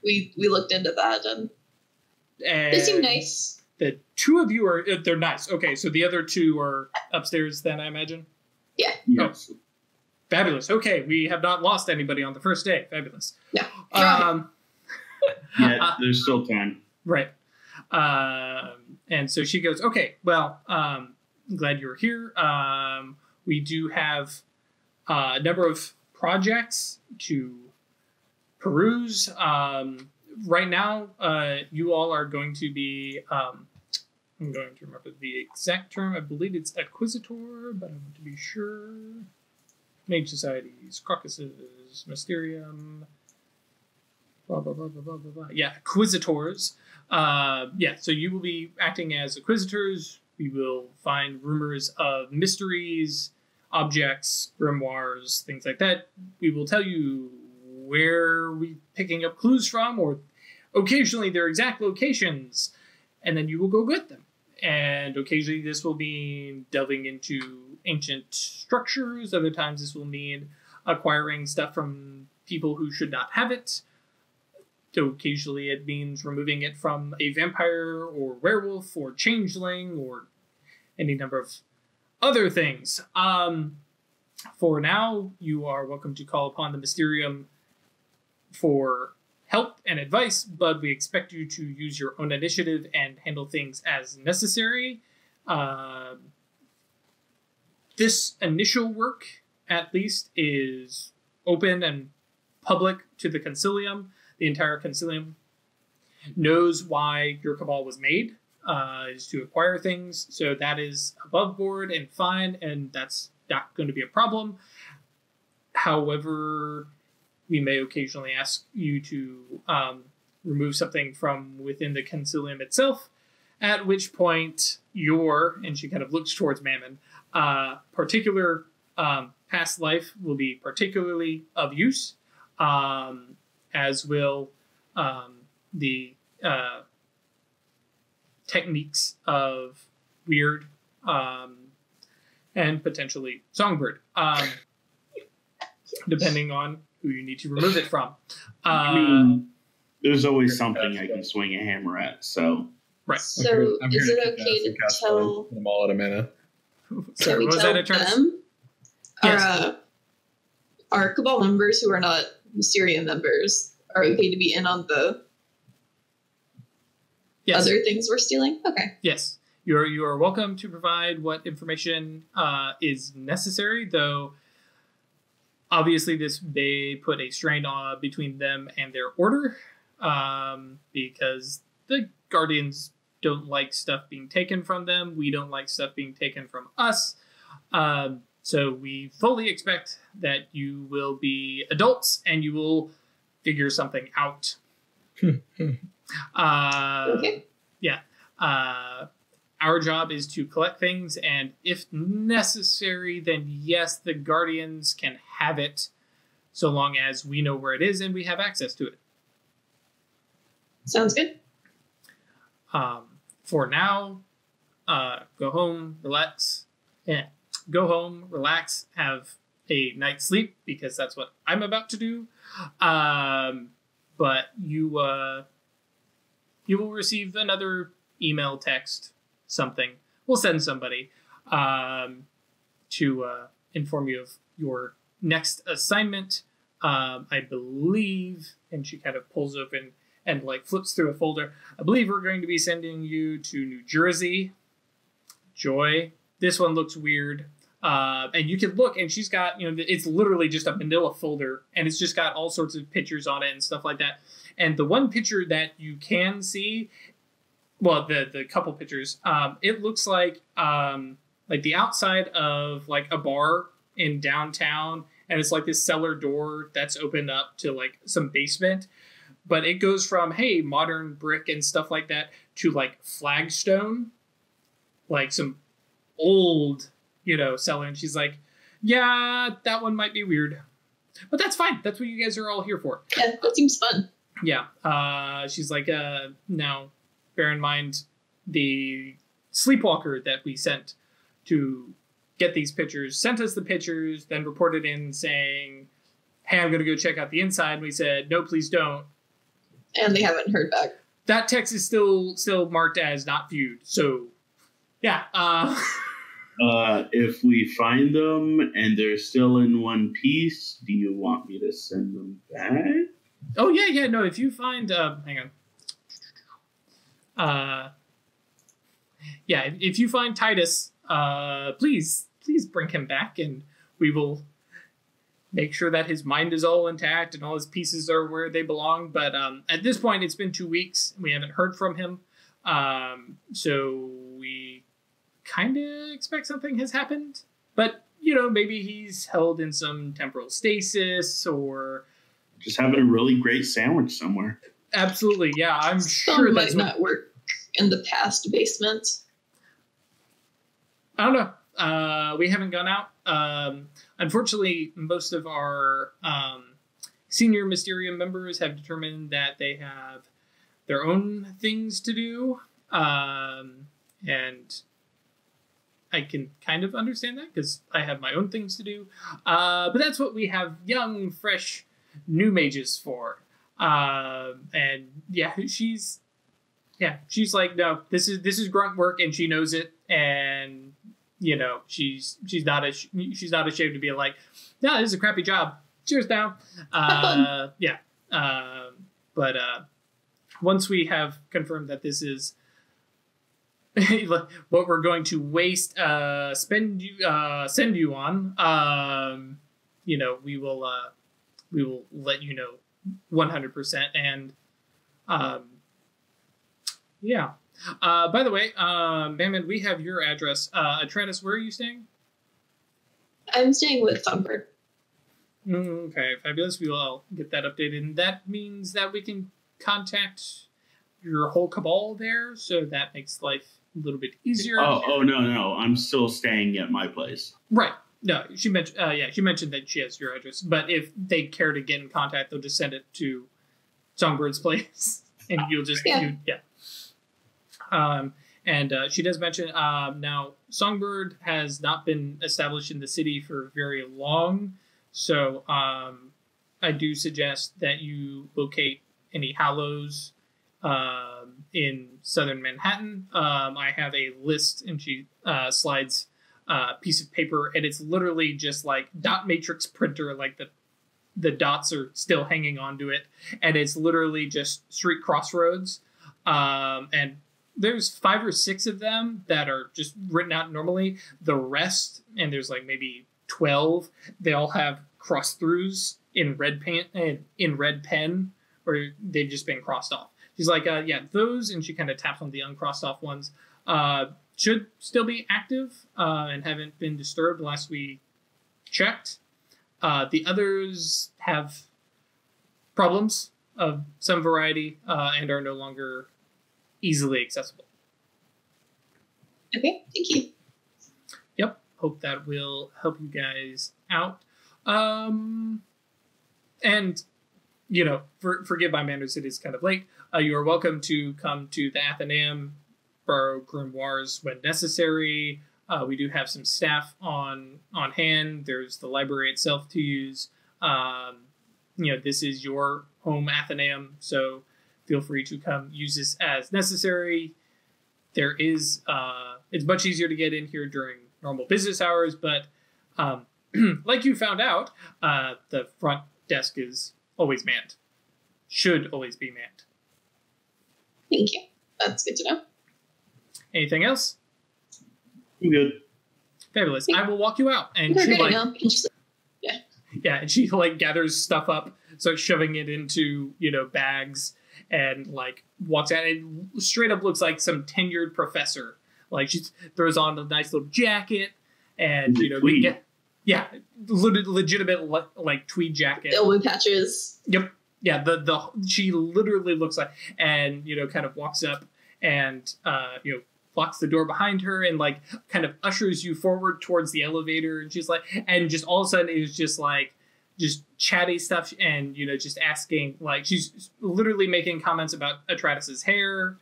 we looked into that, and they seem nice. The 2 of you they're nice. Okay, so the other 2 are upstairs then, I imagine? Yeah. Yes. Oh, fabulous. Okay, we have not lost anybody on the first day. Fabulous. Yeah. Yeah, there's still time. Right. And so she goes, okay, well, I'm glad you're here. We do have a number of projects to peruse. Right now, you all are going to be. I'm going to remember the exact term. I believe it's Acquisitor, but I want to be sure. Mage Societies, Caucuses, Mysterium. Blah, blah, blah, blah, blah, blah, blah. Yeah, Acquisitors. So you will be acting as Acquisitors. We will find rumors of mysteries, objects, grimoires, things like that. We will tell you where we're picking up clues from, or occasionally their exact locations, and then you will go get them. And occasionally this will mean delving into ancient structures. Other times this will mean acquiring stuff from people who should not have it. So occasionally it means removing it from a vampire or werewolf or changeling or any number of other things. For now, you are welcome to call upon the Mysterium for help and advice, but we expect you to use your own initiative and handle things as necessary. This initial work, at least, is open and public to the Concilium. The entire Concilium knows why your cabal was made, is to acquire things, so that is above board and fine, and that's not going to be a problem. However, we may occasionally ask you to remove something from within the Concilium itself, at which point and she kind of looks towards Mammon, particular past life will be particularly of use, as will the techniques of Weird and potentially Songbird, depending on who you need to remove it from. I mean, there's always something I can swing a hammer at, so... Right. So, is it okay to tell... Put them all out of mana. Can we tell them? Yes. Our Cabal members who are not Mysterium members are okay to be in on the other things we're stealing? Okay. Yes. You are welcome to provide what information is necessary, though obviously this may put a strain on between them and their order, because the Guardians don't like stuff being taken from them. We don't like stuff being taken from us. So we fully expect that you will be adults and you will figure something out. Okay. Yeah. Our job is to collect things, and if necessary, then yes, the Guardians can have it, so long as we know where it is and we have access to it. Sounds good. For now, go home, relax. Yeah. Go home, relax, have a night's sleep, because that's what I'm about to do. But you will receive another email, text, something. We'll send somebody to inform you of your next assignment. I believe, and she kind of pulls open and like flips through a folder. I believe we're going to be sending you to New Jersey. Joy. This one looks weird. And you can look, and she's got, it's literally just a manila folder, and it's just got all sorts of pictures on it and stuff like that. And the one picture that you can see, well, the couple pictures, it looks like the outside of like a bar in downtown, and it's like this cellar door that's opened up to like some basement. But it goes from, hey, modern brick and stuff like that, to like flagstone, like some old, cellar. And she's like, yeah, that one might be weird, but that's fine. That's what you guys are all here for. Yeah, that seems fun. Yeah. She's like, now bear in mind the sleepwalker that we sent to get these pictures sent us the pictures, then reported in saying, hey, I'm going to go check out the inside. And we said, no, please don't. And they haven't heard back. That text is still marked as not viewed. So, yeah. If we find them and they're still in one piece, do you want me to send them back? Oh, yeah. No, if you find... hang on. If you find Titus, please bring him back, and we will make sure that his mind is all intact and all his pieces are where they belong. But at this point, it's been 2 weeks. We haven't heard from him. So we kind of expect something has happened. But, maybe he's held in some temporal stasis or... just having a really great sandwich somewhere. Absolutely, yeah. I'm Some sure might not work in the past basement. I don't know. We haven't gone out. Unfortunately, most of our senior Mysterium members have determined that they have their own things to do. And I can kind of understand that because I have my own things to do. But that's what we have young, fresh, new mages for. And yeah, she's like, no, this is grunt work, and she knows it. And she's not ashamed to be like, no, this is a crappy job. Cheers now. Yeah. But once we have confirmed that this is what we're going to send you on, we will let you know 100%. And yeah. By the way, Bamman, we have your address. Atreides, where are you staying? I'm staying with Songbird. Okay, fabulous. We will get that updated. And that means that we can contact your whole cabal there, so that makes life a little bit easier. Oh, no. I'm still staying at my place. Right. No, she mentioned that she has your address. But if they care to get in contact, they'll just send it to Songbird's place. And you'll just... Yeah. And she does mention, now, Songbird has not been established in the city for very long, so I do suggest that you locate any Hallows in southern Manhattan. I have a list, and she slides a piece of paper, and it's literally just like dot matrix printer, like the dots are still hanging onto it, and it's literally just street crossroads, and there's 5 or 6 of them that are just written out normally. The rest, and there's like maybe 12, they all have cross throughs in red pen, or they've just been crossed off. She's like, yeah, those, and she kind of taps on the uncrossed off ones, should still be active and haven't been disturbed last we checked. The others have problems of some variety and are no longer easily accessible. Okay, thank you. Yep, hope that will help you guys out. And, forgive my manners, it is kind of late. You are welcome to come to the Athenaeum, borrow grimoires when necessary. We do have some staff on hand. There's the library itself to use. This is your home Athenaeum, so feel free to come use this as necessary. There is, it's much easier to get in here during normal business hours, but like you found out, the front desk is always manned. Should always be manned. Thank you. That's good to know. Anything else? I'm good. Fabulous. I will walk you out. And and she gathers stuff up, starts shoving it into, bags, and walks out and straight up looks like some tenured professor. She throws on a nice little jacket and legitimate tweed jacket. Elbow patches. Yep. Yeah, she literally looks like, and kind of walks up and locks the door behind her and kind of ushers you forward towards the elevator, and she's like, and just all of a sudden it was just chatty stuff, and just asking, she's literally making comments about Atreides' hair.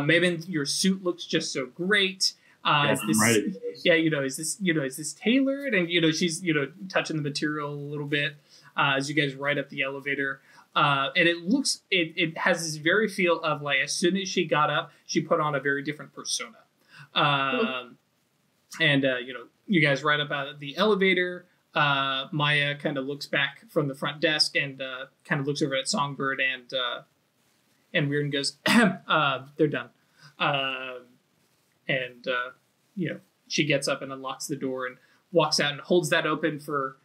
Maybe your suit looks just so great. Is this tailored? And she's touching the material a little bit as you guys ride up the elevator. And it has this very feel of as soon as she got up, she put on a very different persona. And you guys ride up out of the elevator. Maya kind of looks back from the front desk and kind of looks over at Songbird and Weird and goes, they're done. She gets up and unlocks the door and walks out and holds that open for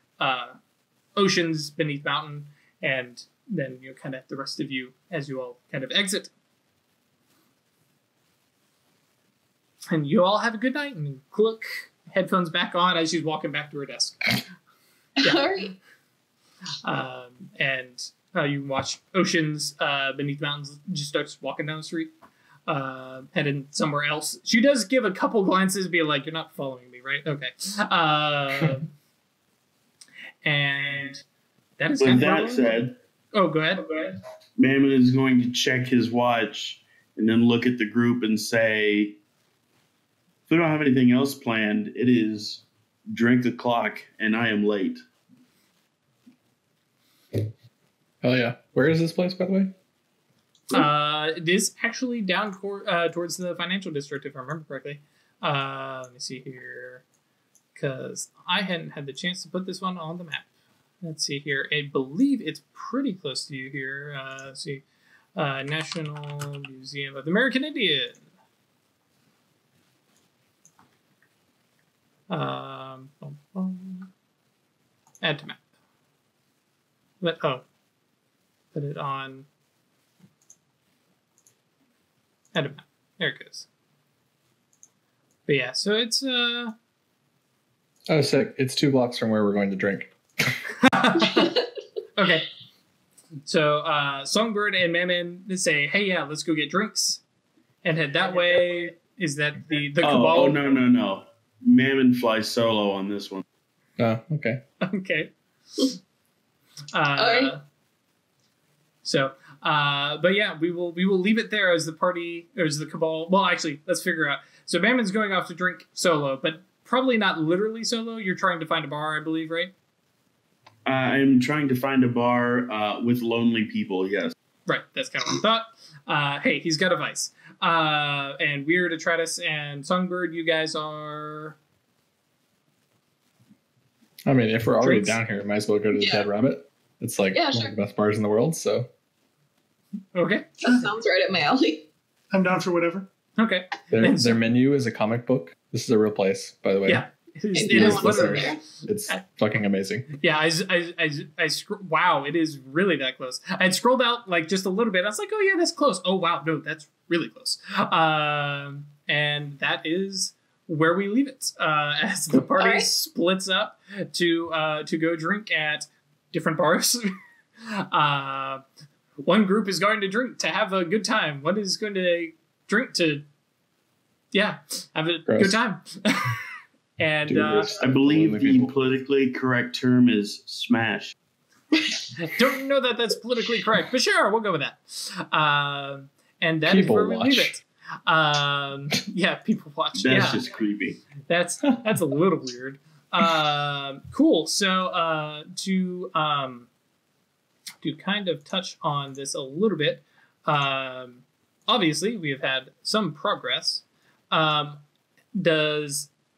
oceans beneath mountain, and then kind of the rest of you as you all kind of exit. And you all have a good night, and click headphones back on as she's walking back to her desk. Yeah. All right. And you watch oceans beneath mountains just starts walking down the street, heading somewhere else. She does give a couple glances, be like, "You're not following me, right?" Okay. And that is. With that said, oh, go ahead. Mammon is going to check his watch and then look at the group and say, "If we don't have anything else planned, it is drink o'clock, and I am late." Oh yeah. Where is this place, by the way? It is actually down towards the financial district, if I remember correctly. Let me see here, because I hadn't had the chance to put this one on the map. Let's see here. I believe it's pretty close to you here. Let's see. National Museum of the American Indian. Add to map. Put it on. Add to map. There it goes. But yeah, so it's Oh, sick. It's 2 blocks from where we're going to drink. Okay. So Songbird and Mammon say, "Hey, yeah, let's go get drinks," and head that way. Is that the cabal? Oh, no. Mammon flies solo on this one. Oh, okay. Okay. Alright. So, but yeah, we will leave it there as the party, or as the cabal. Well, actually, let's figure out. So Mammon's going off to drink solo, but probably not literally solo. You're trying to find a bar, I believe, right? I'm trying to find a bar with lonely people, yes. Right, that's kind of what I thought. Hey, he's got a vice. And Weird, Atratus, and Songbird, you guys are... I mean, if we're already Drinks? down here, might as well go to the Dead Rabbit. It's like one of the best bars in the world, so... Okay. That sounds right up my alley. I'm down for whatever. Okay. Their menu is a comic book. This is a real place, by the way. Yeah. It is literally. there. It's fucking amazing. Yeah, wow, it is really that close. I had scrolled out like just a little bit. I was like, oh yeah, that's close. Oh wow, no, that's really close. And that is where we leave it as the party splits up to go drink at different bars. One group is going to drink to have a good time. One is going to drink to, have a good time. And I believe the politically correct term is smash. Don't know that that's politically correct, but sure, we'll go with that. And that is where we leave it. People watch. That's just creepy. That's a little weird. Cool. So to kind of touch on this a little bit, obviously we have had some progress.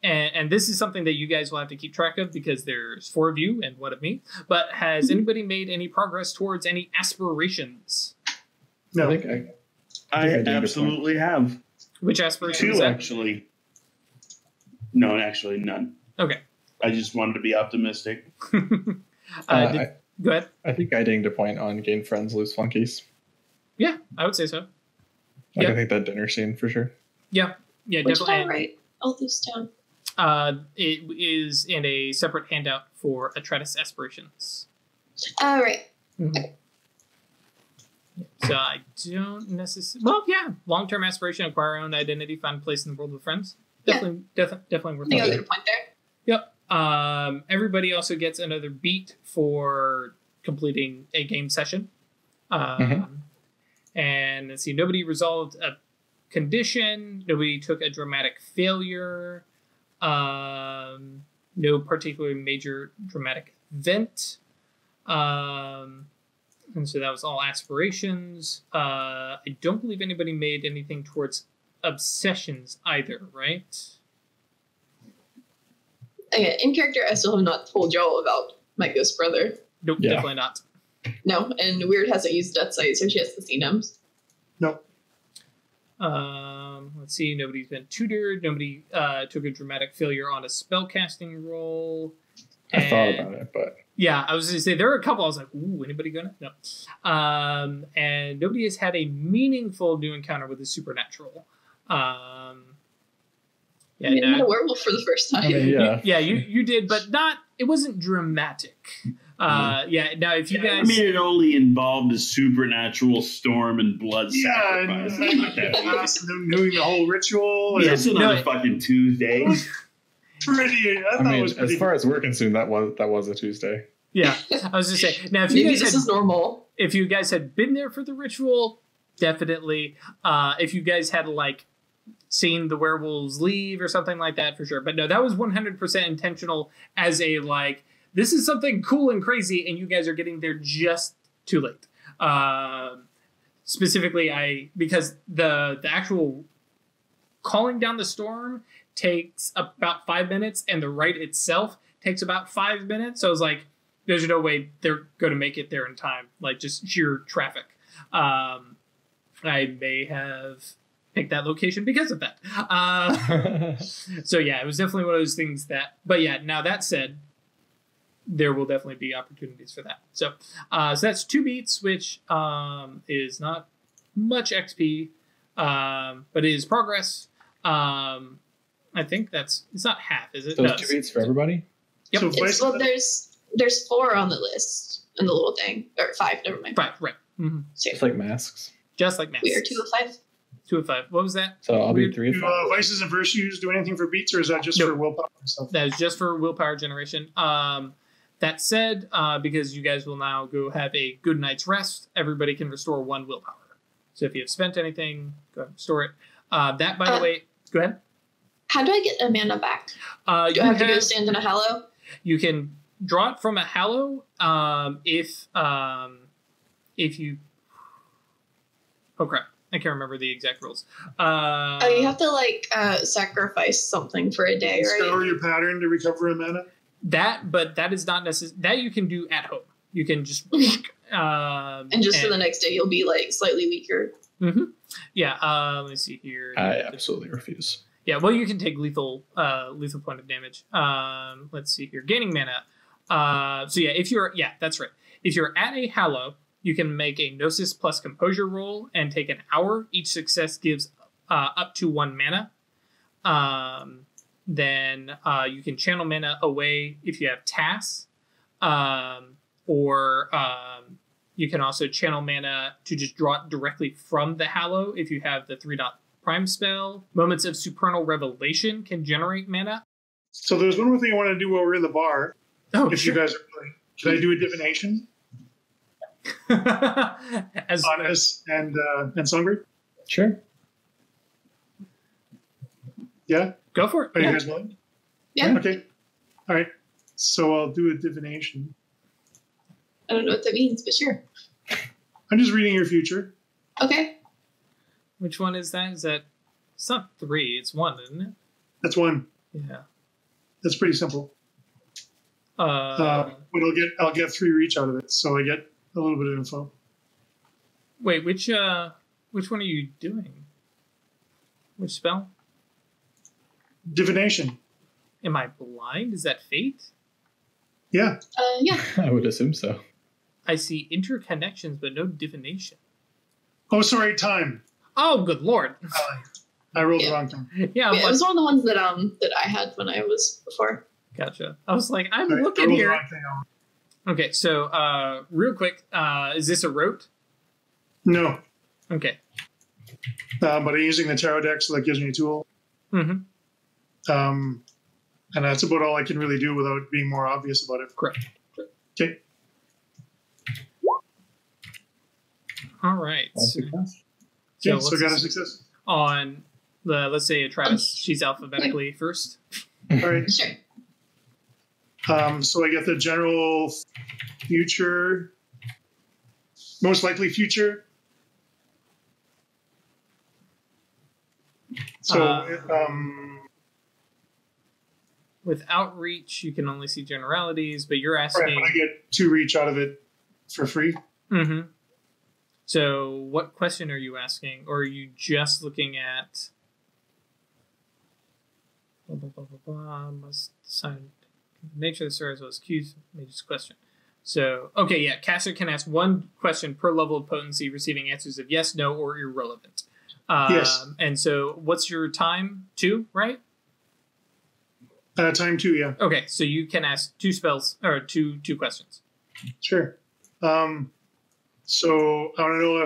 And this is something that you guys will have to keep track of because there's 4 of you and 1 of me. But has anybody made any progress towards any aspirations? No. I absolutely have. Which aspirations? 2, actually. No, actually, none. Okay. I just wanted to be optimistic. Go ahead. I think I dinged a point on gain friends, lose flunkies. Yeah, I would say so. I think that dinner scene for sure. Yeah, Which definitely. town, right? All this town. It is in a separate handout for Atratus aspirations. All right. Mm-hmm. So I don't necessarily. Well, yeah, long-term aspiration, acquire our own identity, find a place in the world with friends. Definitely worth I think it. I'll get a point there. Yep. Everybody also gets another beat for completing a game session. And let's see, nobody resolved a condition. Nobody took a dramatic failure. No particularly major dramatic event. And so that was all aspirations. I don't believe anybody made anything towards obsessions either, right? Okay, in character, I still have not told y'all about my ghost brother. Nope, definitely not. No, and Weird hasn't used Death Sight, so she hasn't seen him. No. Let's see, nobody's been tutored. Nobody took a dramatic failure on a spellcasting roll. I thought about it, but yeah, I was going to say there were a couple. I was like, "Ooh, anybody gonna?" No. And nobody has had a meaningful new encounter with the supernatural. Yeah, I mean, I had a werewolf for the first time. I mean, yeah, you did, but not. It wasn't dramatic. Yeah. Now, if you guys, I mean, it only involved a supernatural storm and blood Yeah, sacrifice. and them doing the whole ritual. Yeah, and it's another fucking Tuesday. I thought it was pretty. as far as we're concerned, that was a Tuesday. yeah, I was just saying. Now, if you Maybe guys this had, is normal. if you guys had been there for the ritual, definitely. If you guys had like seen the werewolves leave or something like that, for sure. But no, that was 100% intentional. As a like, this is something cool and crazy, and you guys are getting there just too late. Specifically, because the actual calling down the storm takes about 5 minutes, and the rite itself takes about 5 minutes. So I was like, there's no way they're going to make it there in time, like just sheer traffic. I may have picked that location because of that. So yeah, it was definitely one of those things that, but yeah, now that said, there will definitely be opportunities for that. So that's 2 beats, which is not much XP, but it is progress. I think it's not half, is it? Those No, 2 beats for everybody? Yep. So Well, there's 4 on the list in the little thing, or 5. Never mind. 5, right. Mm-hmm. So, It's like masks. Just like math. we are 2 of 5. 2 of 5. What was that? So I'll be Weird. 3 of Do 5. vices and virtues do anything for beats, or is that just Nope. for willpower and stuff? That is just for willpower generation. That said, because you guys will now go have a good night's rest, everybody can restore 1 willpower. So if you have spent anything, go ahead and restore it. That, by the way, go ahead. How do I get a mana back? You Do I have to go stand in a hallow? You can draw it from a hallow if you. Oh crap! I can't remember the exact rules. You have to like sacrifice something for a day, right? Scour your pattern to recover a mana. but that is not necessary. That you can do at home. You can just And just for the next day, you'll be like slightly weaker. Mm-hmm. Yeah. Let me see here. I absolutely refuse. Yeah, well, you can take lethal point of damage. Let's see here. Gaining mana. So yeah, that's right. If you're at a hallow, you can make a Gnosis plus Composure roll and take an hour. Each success gives up to 1 mana. Then you can channel mana away if you have tasks. Or you can also channel mana to just draw it directly from the hallow if you have the 3-dot prime spell. Moments of Supernal Revelation can generate mana. So there's one more thing I want to do while we're in the bar. Oh, If you guys are playing, can I do a divination As on us and Songbird? Sure. Yeah. go for it. Are you Yeah. guys willing? Yeah. Okay. All right. So I'll do a divination. I don't know what that means, but sure. I'm just reading your future. Okay. Which one is that? It's not 3, it's 1, isn't it? That's 1. Yeah. That's pretty simple. But I'll get 3 reach out of it, so I get a little bit of info. Wait, which one are you doing? Which spell? Divination. Am I blind? Is that fate? Yeah. Yeah. I would assume so. I see interconnections, but no divination. Oh, sorry. Time. Oh, good lord! I rolled the Yeah. wrong time. Yeah, I'm Yeah, it like, was one of the ones that I had when I was before. gotcha. I was like, I'm Sorry, I looking rolled the here. wrong thing. Okay, so real quick, is this a rote? No. Okay. But I'm using the tarot deck, so that gives me a tool. Mm-hmm. And that's about all I can really do without being more obvious about it. Correct. Okay. All right. So, Yeah, let's so I got a just- success. on the, let's say Atratus, she's alphabetically first. All right. Sure. So I get the general future, most likely future. So, With outreach, you can only see generalities, but you're right, asking. but I get 2 reach out of it for free. Mm-hmm. So, what question are you asking, or are you just looking at? Blah, blah, blah, blah, blah, must sign nature of the story as well as cues. Major's question. So, okay, yeah. Caster can ask one question per level of potency, receiving answers of yes, no, or irrelevant. Yes. And so, what's your time? 2, right? Time 2, yeah. Okay, so you can ask 2 spells or two questions. Sure. So I want to know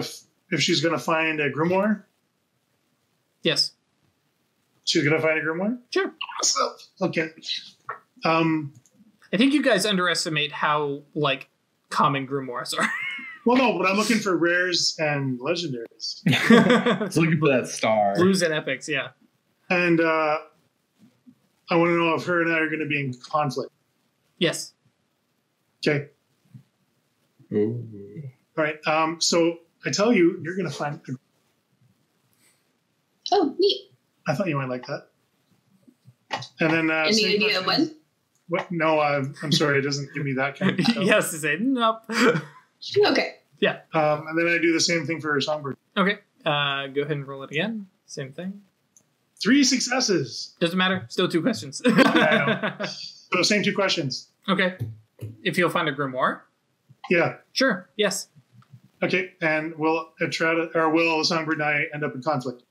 if she's going to find a grimoire. Yes. She's going to find a grimoire? Sure. So, okay. I think you guys underestimate how like common grimoires are. Well, no, but I'm looking for rares and legendaries. It's looking for that star. Blues and epics, yeah. And I want to know if her and I are going to be in conflict. Yes. Okay. Ooh. All right. So I tell you, you're going to find. Oh, neat. I thought you might like that. And then. Any idea when? What? No, I'm sorry. It doesn't give me that kind of stuff. Yes, to say nope. Okay. Yeah. And then I do the same thing for Songbird. Okay. Go ahead and roll it again. Same thing. 3 successes. Doesn't matter. Still 2 questions. I know. So same 2 questions. Okay. If you'll find a grimoire. Yeah. Sure. Yes. Okay. And will Songbird and I end up in conflict?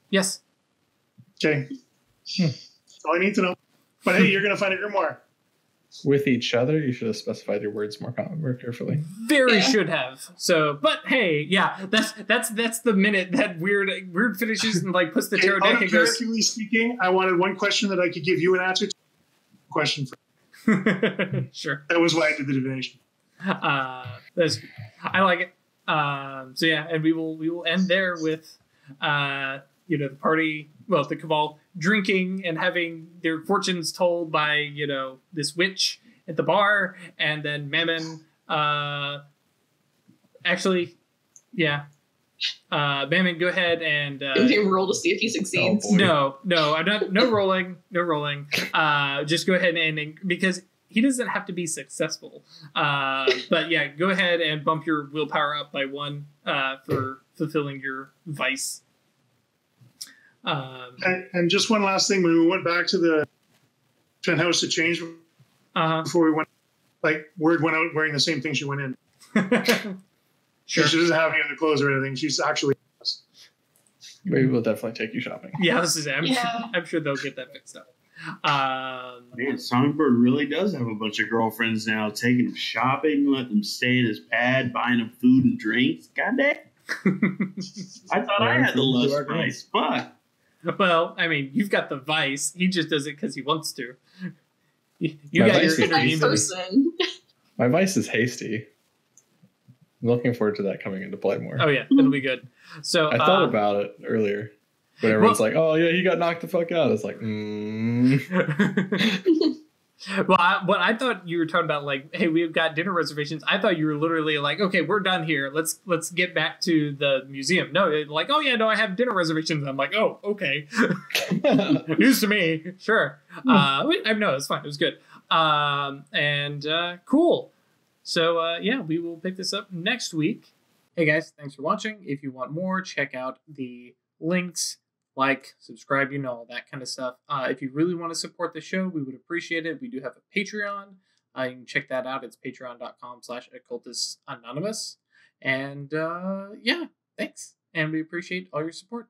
Yes. Okay. That's all I need to know. But hey, you're going to find a grimoire. With each other, you should have specified your words more carefully. Very should have. So, but hey, yeah, that's the minute that weird finishes and like puts the tarot deck and goes. Uncharacteristically speaking, I wanted one question that I could give you an answer to. Question for. Sure. That was why I did the divination. I like it. So yeah, and we will end there with the party, well, the cabal drinking and having their fortunes told by this witch at the bar, and then Mammon Mammon, go ahead and roll to see if he succeeds. No, I'm not. No rolling. Just go ahead and because he doesn't have to be successful. But yeah, go ahead and bump your willpower up by 1 for fulfilling your vice. And just one last thing, when we went back to the penthouse to change before we went, like, word went out wearing the same thing she went in. Sure. She doesn't have any other clothes or anything. She's actually. We will definitely take you shopping. Yeah, I'm sure they'll get that fixed up. Man, Songbird really does have a bunch of girlfriends now, taking them shopping, letting them stay at his pad, buying them food and drinks. God damn. I thought I had the lust vice. Fuck. Well, I mean, you've got the vice. He just does it because he wants to. You got your inner person. My vice is hasty. I'm looking forward to that coming into play more. Oh yeah, it'll be good. So I thought about it earlier, but everyone's like, "Oh yeah, he got knocked the fuck out." It's like, Well, I thought you were talking about, like, hey, we've got dinner reservations. I thought you were literally like, okay, we're done here. Let's get back to the museum. No, like, oh yeah, no, I have dinner reservations. I'm like, oh, okay. News to me. Sure. No, it's fine. It was good. Cool. So yeah, we will pick this up next week. Hey guys, thanks for watching. If you want more, check out the links. Like, subscribe, all that kind of stuff. If you really want to support the show, we would appreciate it. We do have a Patreon. You can check that out. It's patreon.com/occultistsanonymous. And yeah, thanks. And we appreciate all your support.